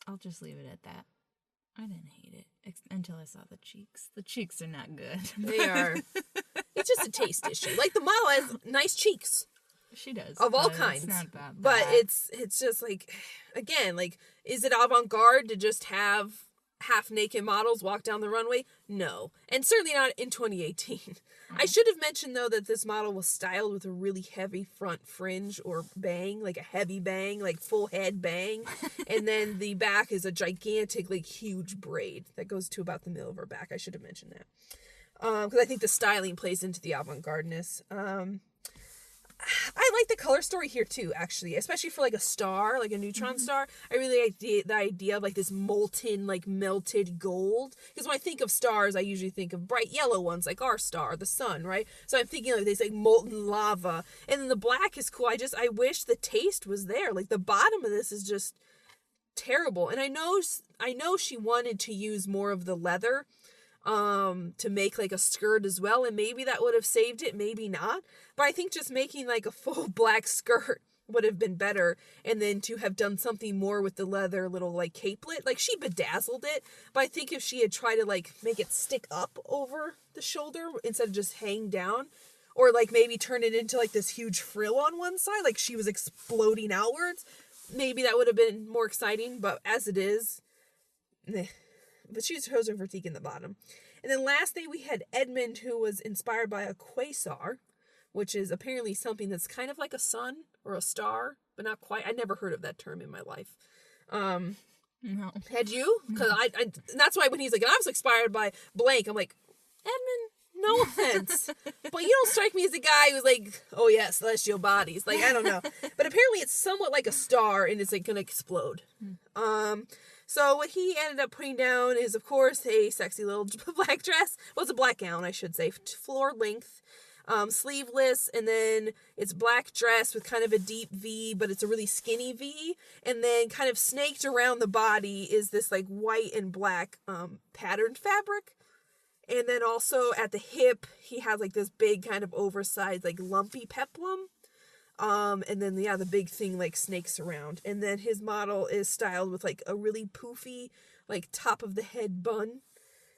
I'll just leave it at that. I didn't hate it until I saw the cheeks. The cheeks are not good. They are. It's just a taste issue. Like, the model has nice cheeks. She does. Of all kinds. It's not bad. But it's just like, again, like, is it avant-garde to just have half-naked models walk down the runway? No. And certainly not in 2018. I should have mentioned, though, that this model was styled with a really heavy front fringe or bang, like a heavy bang, like full head bang. And then the back is a gigantic, like, huge braid that goes to about the middle of her back. I should have mentioned that. Because I think the styling plays into the avant-gardeness. I like the color story here too, actually, especially for like a star, like a neutron star. I really like the idea of like this molten, like melted gold. Because when I think of stars, I usually think of bright yellow ones, like our star, the sun, right? So I'm thinking like this like molten lava, and then the black is cool. I wish the taste was there. Like the bottom of this is just terrible, and I know she wanted to use more of the leather to make like a skirt as well, and maybe that would have saved it, maybe not, but I think just making like a full black skirt would have been better, and then to have done something more with the leather little like capelet, like she bedazzled it, but I think if she had tried to like make it stick up over the shoulder instead of just hang down, or like maybe turn it into like this huge frill on one side, like she was exploding outwards, maybe that would have been more exciting, but as it is, but she was chosen for Teak in the bottom. And then lastly, we had Edmund, who was inspired by a quasar, which is apparently something that's kind of like a sun or a star, but not quite. I never heard of that term in my life. No. Had you? Because I that's why when he's like, I was inspired by blank, I'm like, Edmund, no offense, but you don't strike me as a guy who's like, oh yeah, celestial bodies. Like, I don't know. But apparently it's somewhat like a star, and it's like going to explode. So what he ended up putting down is, of course, a sexy little black dress. Well, it's a black gown, I should say, floor length, sleeveless, and then it's black dress with kind of a deep V, but it's a really skinny V, and then kind of snaked around the body is this like white and black patterned fabric. And then also at the hip, he has like this big kind of oversized like lumpy peplum. And then, yeah, the big thing, like, snakes around. And then his model is styled with, like, a really poofy, like, top of the head bun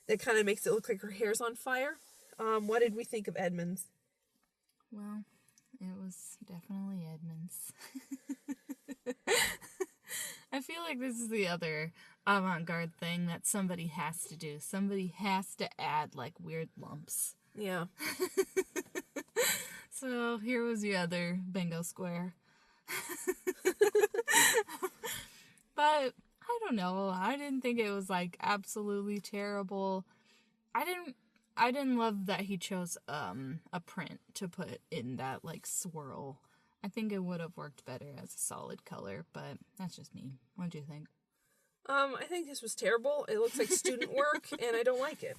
that kind of makes it look like her hair's on fire. What did we think of Edmund's? Well, it was definitely Edmund's. I feel like this is the other avant-garde thing that somebody has to do. Somebody has to add, like, weird lumps. Yeah. So here was the other bingo square. But I don't know. I didn't think it was like absolutely terrible. I didn't love that he chose a print to put in that like swirl. I think it would have worked better as a solid color, but that's just me. What do you think? I think this was terrible. It looks like student work, and I don't like it.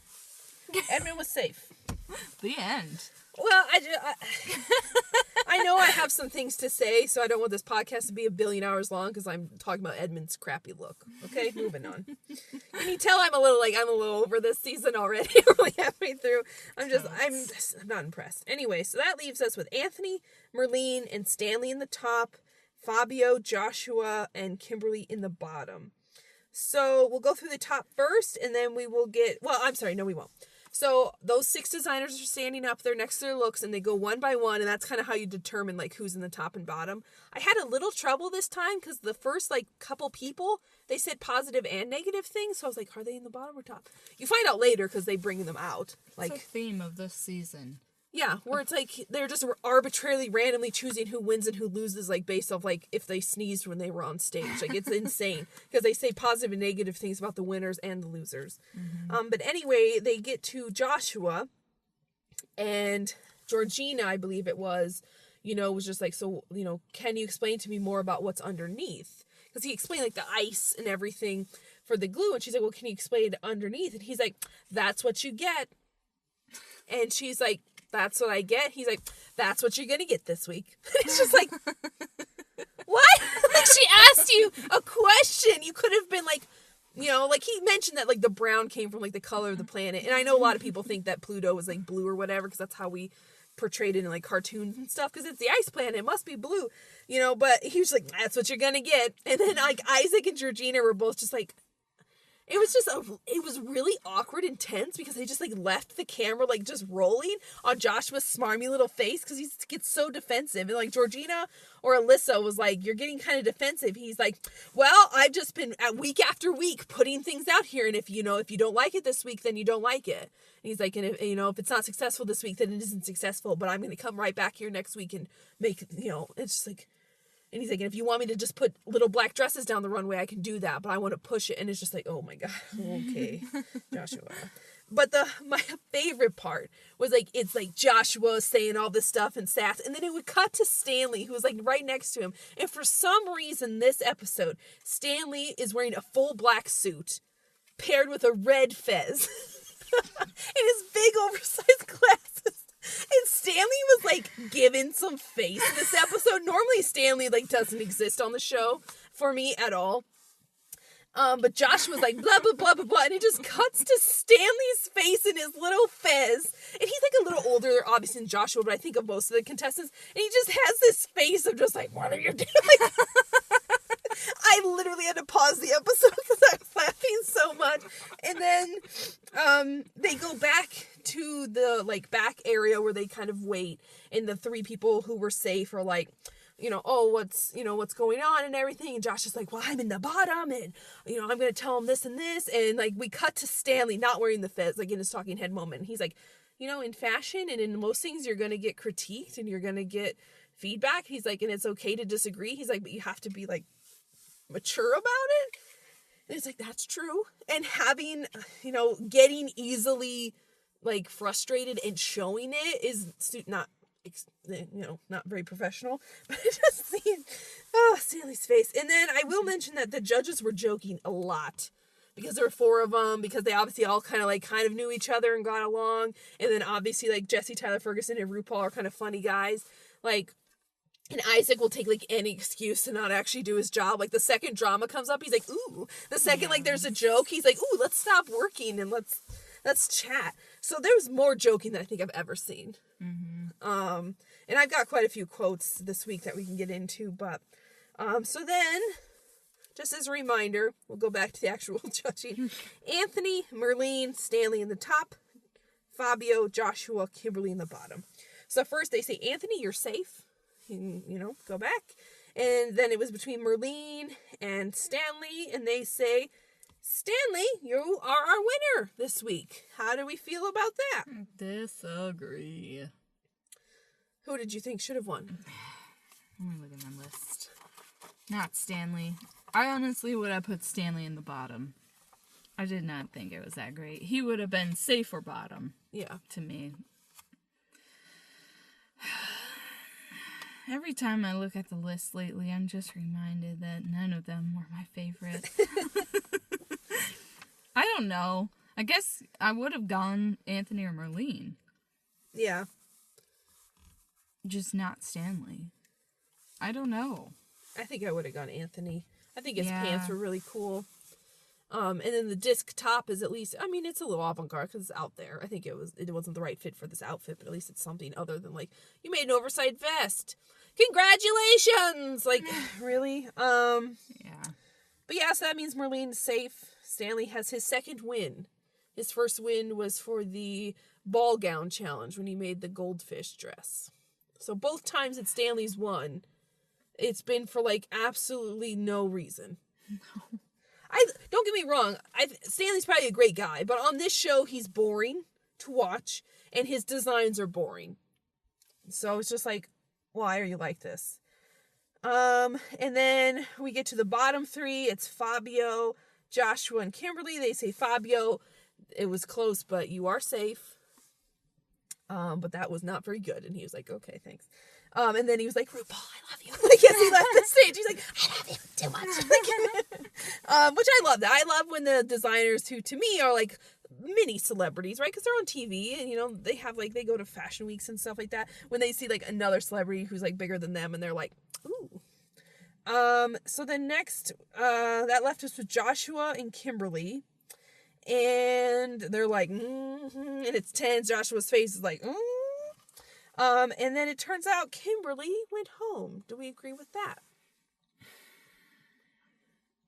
Edmund was safe. The end. Well, I know I have some things to say, so I don't want this podcast to be 1 billion hours long because I'm talking about Edmund's crappy look. Okay, moving on. Can you tell I'm a little over this season already? We're only halfway through. I'm not impressed. Anyway, so that leaves us with Anthony, Marlene, and Stanley in the top, Fabio, Joshua, and Kimberly in the bottom. So we'll go through the top first, and then we will get... Well, I'm sorry, no, we won't. So those 6 designers are standing up there next to their looks, and they go one by one, and that's kind of how you determine, like, who's in the top and bottom. I had a little trouble this time, because the first, like, couple people, they said positive and negative things, so I was like, are they in the bottom or top? You find out later, because they bring them out. Like, it's a theme of this season. Yeah, where it's like they're just arbitrarily, randomly choosing who wins and who loses, like based off like if they sneezed when they were on stage. Like it's insane because they say positive and negative things about the winners and the losers. But anyway, they get to Joshua, and Georgina, I believe it was, was just like, so, can you explain to me more about what's underneath? Because he explained like the ice and everything for the glue, and she's like, well, can you explain underneath? And he's like, that's what you get. And she's like, that's what I get. He's like, that's what you're going to get this week. It's just like, what? Like she asked you a question. You could have been like, like he mentioned that like the brown came from like the color of the planet. And I know a lot of people think that Pluto was like blue or whatever because that's how we portrayed it in like cartoons and stuff because it's the ice planet. It must be blue, but he was like, that's what you're going to get. And then like Isaac and Georgina were both just like, it was really awkward and tense because they just like left the camera like just rolling on Joshua's smarmy little face because he gets so defensive. And like Georgina or Alyssa was like, you're getting kind of defensive. He's like, well, I've just been at week after week putting things out here. And if you don't like it this week, then you don't like it. And he's like, and if it's not successful this week, then it isn't successful. But I'm going to come right back here next week and make, it's just like, and he's like, and if you want me to just put little black dresses down the runway, I can do that, but I want to push it. And it's just like, oh my God, okay, Joshua. But my favorite part was like, it's like Joshua saying all this stuff and sass, and then it would cut to Stanley, who was like right next to him. And for some reason, this episode, Stanley is wearing a full black suit paired with a red fez and his big oversized glasses. And Stanley was like given some face this episode. Normally Stanley like doesn't exist on the show for me at all. But Josh was like blah blah blah blah blah, and it just cuts to Stanley's face in his little fez. And he's like a little older, obviously, than Joshua, but I think of most of the contestants. And he just has this face of just like, what are you doing? I literally had to pause the episode because I was laughing so much. And then they go back to the like back area where they kind of wait, and the three people who were safe are like, what's going on and everything. And Josh is like, well, I'm in the bottom, and I'm gonna tell him this and this. And like we cut to Stanley not wearing the fez, like in his talking head moment. And he's like, in fashion and in most things you're gonna get critiqued and you're gonna get feedback. He's like, and it's okay to disagree. He's like, but you have to be like mature about it. And it's like, that's true. And having, getting easily like frustrated and showing it is not very professional, but it just seemed, Stanley's face. And then I will mention that the judges were joking a lot because there were four of them, because they obviously all kind of knew each other and got along. And then obviously like Jesse, Tyler Ferguson, and RuPaul are kind of funny guys. Like, and Isaac will take, like, any excuse to not actually do his job. Like, the second drama comes up, he's like, ooh. The second, like, there's a joke, he's like, ooh, let's stop working and let's chat. So there's more joking than I think I've ever seen. Mm-hmm. And I've got quite a few quotes this week that we can get into. But, so then, just as a reminder, we'll go back to the actual judging. Anthony, Marlene, Stanley in the top. Fabio, Joshua, Kimberly in the bottom. So first they say, Anthony, you're safe. Go back. And then it was between Marlene and Stanley, and they say, Stanley, you are our winner this week. How do we feel about that? Disagree. Who did you think should have won? Let me look at my list. Not Stanley. I honestly would have put Stanley in the bottom. I did not think it was that great. He would have been safe or bottom. Yeah. To me. Every time I look at the list lately, I'm just reminded that none of them were my favorite. I don't know. I guess I would have gone Anthony or Marlene. Yeah. Just not Stanley. I don't know. I think I would have gone Anthony. I think his pants were really cool. And then the disc top is at least, it's a little avant-garde because it's out there. I think it wasn't the right fit for this outfit, but at least it's something other than like, you made an oversized vest. Congratulations! Like, really? Yeah. But yeah, so that means Marlene's safe. Stanley has his second win. His first win was for the ball gown challenge when he made the goldfish dress. So both times that Stanley's won, it's been for like absolutely no reason. No. Don't get me wrong, Stanley's probably a great guy, but on this show, he's boring to watch, and his designs are boring. So it's just like, why are you like this? And then we get to the bottom three. It's Fabio, Joshua, and Kimberly. They say, Fabio, it was close, but you are safe. But that was not very good. And he was like, okay, thanks. And then he was like, RuPaul, I love you. Like, as he left the stage, he's like, I love you too much. Which I love that. I love when the designers who, to me, are like mini celebrities, right? Because they're on TV and, you know, they have like, they go to fashion weeks and stuff like that. When they see like another celebrity who's like bigger than them and they're like, ooh. So then next, that left us with Joshua and Kimberly. And they're like, and it's tense. Joshua's face is like, and then it turns out Kimberly went home. Do we agree with that?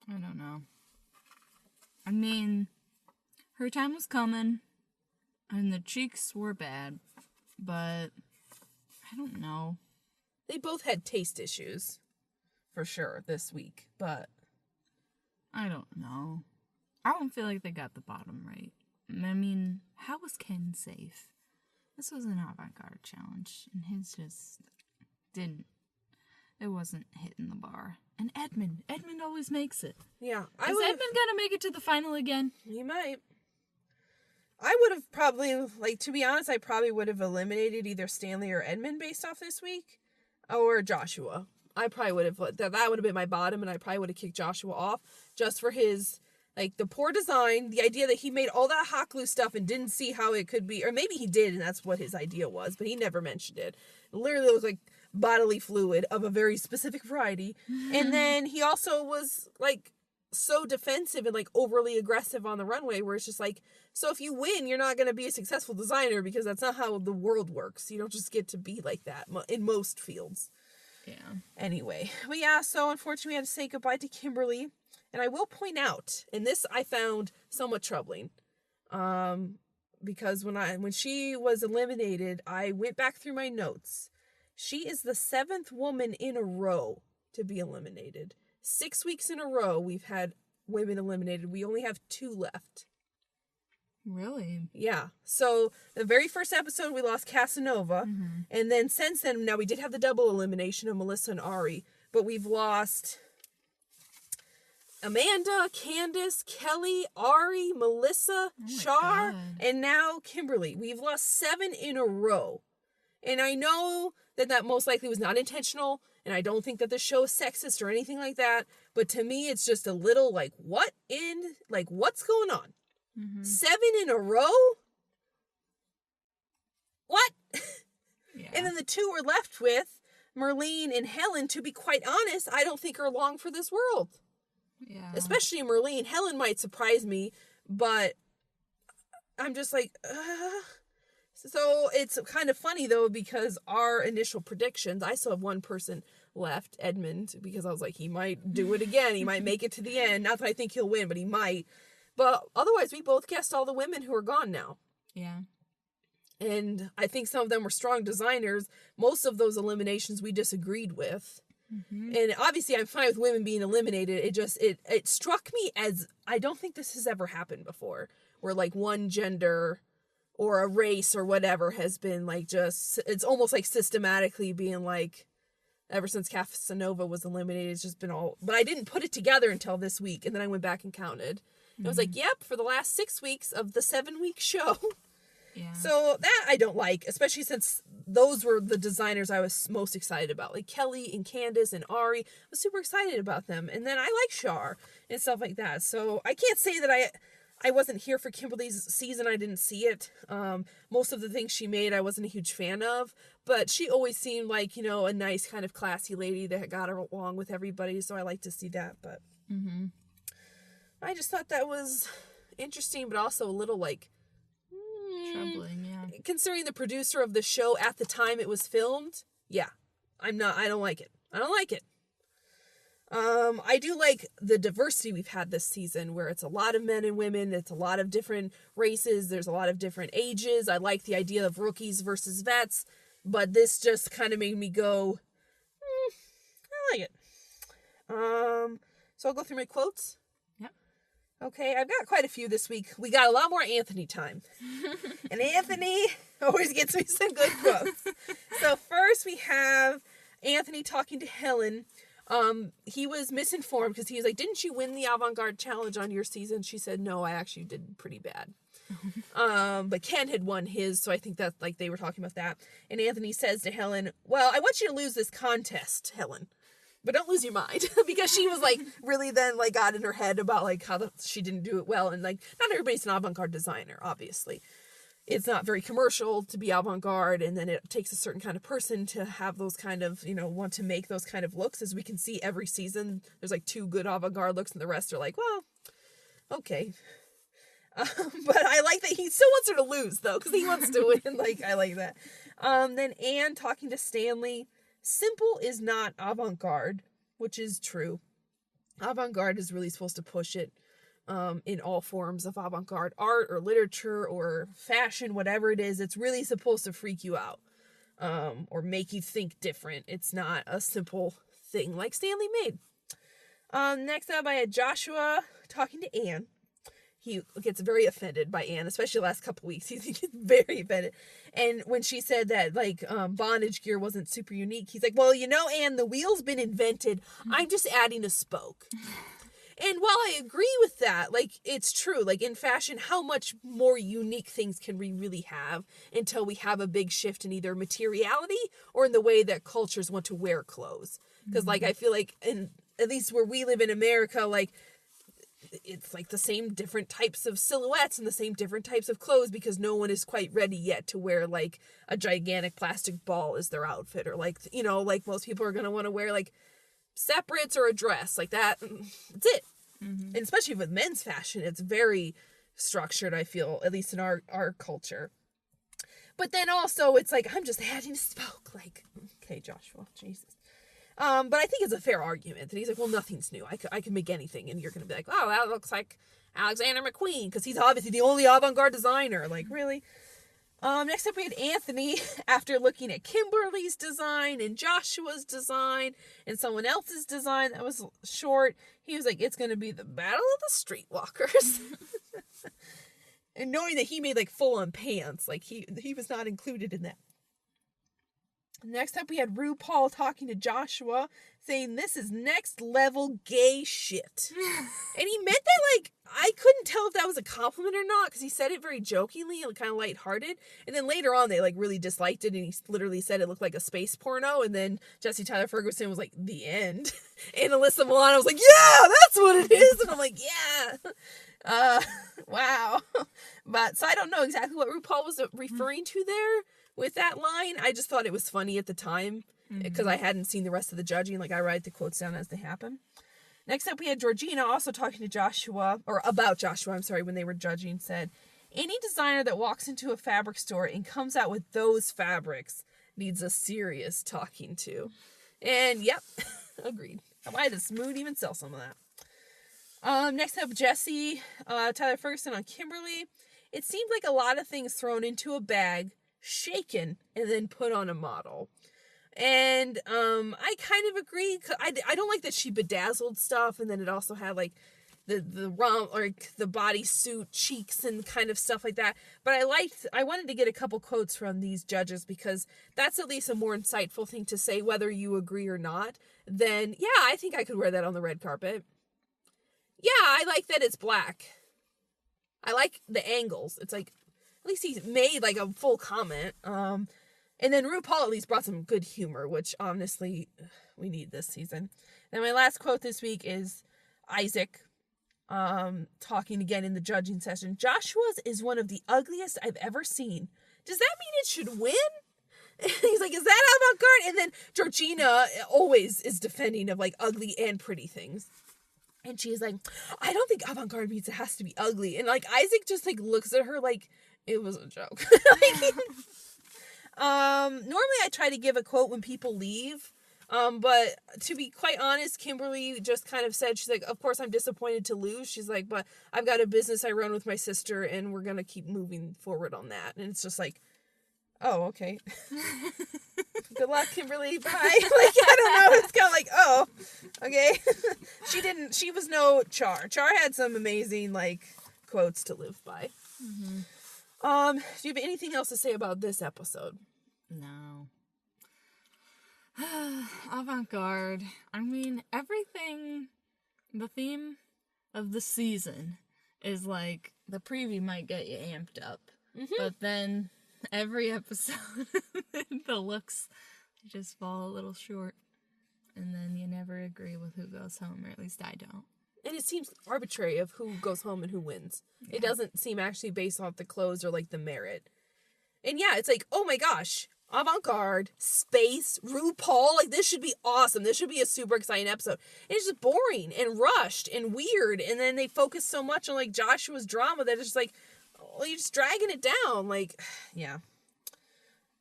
I don't know. I mean, her time was coming, and the cheeks were bad, but I don't know. They both had taste issues, for sure, this week, but I don't know. I don't feel like they got the bottom right. I mean, how was Ken safe? This was an Avant-Garde challenge, and his just didn't. It wasn't hitting the bar. And Edmund always makes it. Yeah. Is Edmund gonna make it to the final again? He might. I would have probably, like, to be honest, I probably would have eliminated either Stanley or Edmund based off this week, or Joshua. I probably would have, that would have been my bottom, and I probably would have kicked Joshua off just for his, like, the poor design, the idea that he made all that hot glue stuff and didn't see how it could be, or maybe he did and that's what his idea was, but he never mentioned it. It literally looked like bodily fluid of a very specific variety. And then he also was, like, so defensive and, like, overly aggressive on the runway where it's just like, so if you win, you're not going to be a successful designer because that's not how the world works. You don't just get to be like that in most fields. Yeah. Anyway, but yeah, so unfortunately we had to say goodbye to Kimberly. And I will point out, and this I found somewhat troubling, because when she was eliminated, I went back through my notes. She is the 7th woman in a row to be eliminated. 6 weeks in a row we've had women eliminated. We only have 2 left. Really? Yeah. So the very first episode we lost Casanova, and then since then, now we did have the double elimination of Melissa and Ari, but we've lost Amanda, Candace, Kelly, Ari, Melissa, Char, and now Kimberly. We've lost 7 in a row. And I know that most likely was not intentional, and I don't think that the show is sexist or anything like that, but to me it's just a little like, what's going on? 7 in a row? What? Yeah. And then the 2 we're left with, Marlene and Helen, to be quite honest, I don't think are long for this world. Yeah. Especially Marlene. Helen might surprise me, but I'm just like, So it's kind of funny, though, because our initial predictions, I still have one person left, Edmund, because I was like, he might do it again. He might make it to the end. Not that I think he'll win, but he might. But otherwise, we both guessed all the women who are gone now. Yeah. And I think some of them were strong designers. Most of those eliminations we disagreed with. And obviously I'm fine with women being eliminated. It struck me as, I don't think this has ever happened before, where like one gender or a race or whatever has been like it's almost like systematically being like, ever since Casanova was eliminated, it's just been all, but I didn't put it together until this week. And then I went back and counted. And I was like, yep, for the last 6 weeks of the 7-week show. Yeah. So that I don't like, especially since those were the designers I was most excited about. Like Kelly and Candace and Ari. I was super excited about them. And then I like Char and stuff like that. So I can't say that I wasn't here for Kimberly's season. I didn't see it. Most of the things she made I wasn't a huge fan of. But she always seemed like, a nice kind of classy lady that got along with everybody. So I like to see that. But I just thought that was interesting, but also a little like, troubling, yeah. Considering the producer of the show at the time it was filmed, yeah. I don't like it. I don't like it. I do like the diversity we've had this season, where it's a lot of men and women, it's a lot of different races, there's a lot of different ages. I like the idea of rookies versus vets, but this just kind of made me go, I like it. So I'll go through my quotes. Yep. Okay, I've got quite a few this week. We got a lot more Anthony time. And Anthony always gets me some good quotes. So first we have Anthony talking to Helen. He was misinformed because he was like, didn't you win the Avant-Garde challenge on your season? She said, no, I actually did pretty bad. But Ken had won his, so I think that like they were talking about that. And Anthony says to Helen, well, I want you to lose this contest, Helen. But don't lose your mind, because she was like really then like got in her head about like how she didn't do it well. And like not everybody's an avant-garde designer, obviously. It's not very commercial to be avant-garde, and then it takes a certain kind of person to have those kind of, want to make those kind of looks. As we can see every season, there's like 2 good avant-garde looks and the rest are like, well, okay. But I like that he still wants her to lose though, because he wants to win. Like, I like that. Then Anne talking to Stanley. Simple is not avant-garde, which is true. Avant-garde is really supposed to push it in all forms of avant-garde art or literature or fashion, whatever it is. It's really supposed to freak you out or make you think different. It's not a simple thing like Stanley made. Next up, I had Joshua talking to Anne. He gets very offended by Anne, especially the last couple weeks. He gets very offended. And when she said that, like, bondage gear wasn't super unique, he's like, well, Anne, the wheel's been invented. I'm just adding a spoke. And while I agree with that, like, it's true. Like, in fashion, how much more unique things can we really have until we have a big shift in either materiality or in the way that cultures want to wear clothes? Because, like, I feel like, at least where we live in America, like, it's like the same different types of silhouettes and the same different types of clothes because no one is quite ready yet to wear like a gigantic plastic ball as their outfit, or like, like most people are going to want to wear like separates or a dress like that. That's it. Mm-hmm. And especially with men's fashion, it's very structured, I feel, at least in our culture. But then also it's like, I'm just adding a spoke. Like, okay, Joshua, Jesus. But I think it's a fair argument that he's like, well, nothing's new. I can make anything. And you're going to be like, oh, that looks like Alexander McQueen, because he's obviously the only avant-garde designer. Like, really? Next up, we had Anthony, after looking at Kimberly's design and Joshua's design and someone else's design that was short. He was like, it's going to be the battle of the streetwalkers. And knowing that he made like full-on pants, like he was not included in that. Next up, we had RuPaul talking to Joshua, saying this is next level gay shit. And he meant that, like, I couldn't tell if that was a compliment or not, because he said it very jokingly and kind of lighthearted. And then later on, they, like, really disliked it, and he literally said it looked like a space porno. And then Jesse Tyler Ferguson was like, the end. And Alyssa Milano was like, yeah, that's what it is. And I'm like, yeah. Wow. But, so I don't know exactly what RuPaul was referring to there with that line. I just thought it was funny at the time because I hadn't seen the rest of the judging. Like, I write the quotes down as they happen. Next up, we had Georgina also talking to Joshua, or about Joshua, I'm sorry, when they were judging, said, any designer that walks into a fabric store and comes out with those fabrics needs a serious talking to. And yep, agreed. Why does Mood even sell some of that? Next up, Jesse Tyler Ferguson on Kimberly. It seemed like a lot of things thrown into a bag, shaken, and then put on a model. And I kind of agree. I don't like that she bedazzled stuff, and then it also had like the bodysuit cheeks and kind of stuff like that. But I wanted to get a couple quotes from these judges, because that's at least a more insightful thing to say, whether you agree or not. Then yeah, I think I could wear that on the red carpet. Yeah, I like that it's black. I like the angles. It's like, at least he made like a full comment. And then RuPaul at least brought some good humor, which honestly we need this season. Then my last quote this week is Isaac talking again in the judging session. Joshua's is one of the ugliest I've ever seen. Does that mean it should win? He's like, is that avant-garde? And then Georgina always is defending of like ugly and pretty things. And she's like, I don't think avant-garde means it has to be ugly. And like Isaac just like looks at her like it was a joke. Normally I try to give a quote when people leave. But to be quite honest, Kimberly just kind of said, she's like, of course I'm disappointed to lose. She's like, but I've got a business I run with my sister and we're going to keep moving forward on that. And it's just like, Oh, okay. Good luck, Kimberly. Bye. Like, I don't know. It's kind of like, oh, okay. She was no Char. Char had some amazing, like, quotes to live by. Mm-hmm. Do you have anything else to say about this episode? No. Avant-Garde. I mean, everything, the theme of the season is like, the preview might get you amped up. Mm-hmm. But then every episode, the looks just fall a little short. And then you never agree with who goes home, or at least I don't. And it seems arbitrary of who goes home and who wins. Yeah. It doesn't seem actually based off the clothes or, like, the merit. And yeah, it's like, oh my gosh, Avant-Garde, space, RuPaul, like, this should be awesome. This should be a super exciting episode. And it's just boring and rushed and weird. And then they focus so much on, like, Joshua's drama that it's just like, oh, you're just dragging it down. Like, yeah.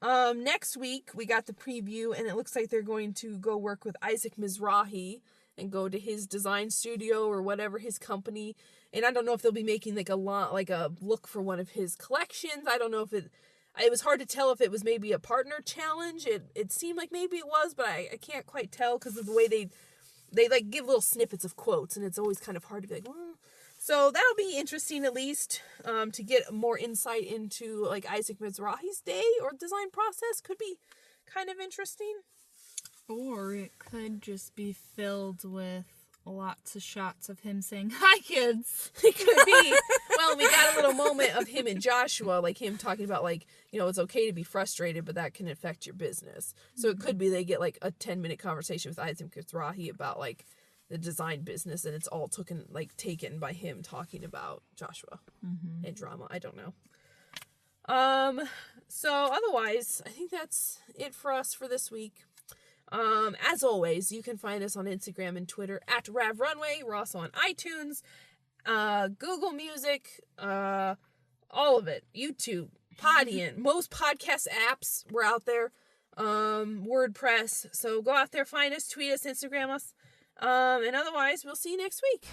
Next week, we got the preview, and it looks like they're going to go work with Isaac Mizrahi and go to his design studio or whatever, his company. And I don't know if they'll be making, like, a look for one of his collections. I don't know if it was hard to tell if it was maybe a partner challenge. It seemed like maybe it was, but I can't quite tell because of the way they like give little snippets of quotes, and it's always kind of hard to be like, well. So that'll be interesting, at least, to get more insight into, like, Isaac Mizrahi's day or design process. Could be kind of interesting. Or it could just be filled with lots of shots of him saying, "Hi, kids." It could be. Well, we got a little moment of him and Joshua, like him talking about, like, you know, it's okay to be frustrated, but that can affect your business. So it could be they get, like, a 10-minute conversation with Isaac Mizrahi about, like, the design business, and it's all taken by him talking about Joshua and drama. I don't know. So otherwise, I think that's it for us for this week. As always, you can find us on Instagram and Twitter at RavRunway. We're also on iTunes, Google Music, all of it, YouTube, Podium, most podcast apps. We're out there. WordPress. So go out there, find us, tweet us, Instagram us. And otherwise, we'll see you next week.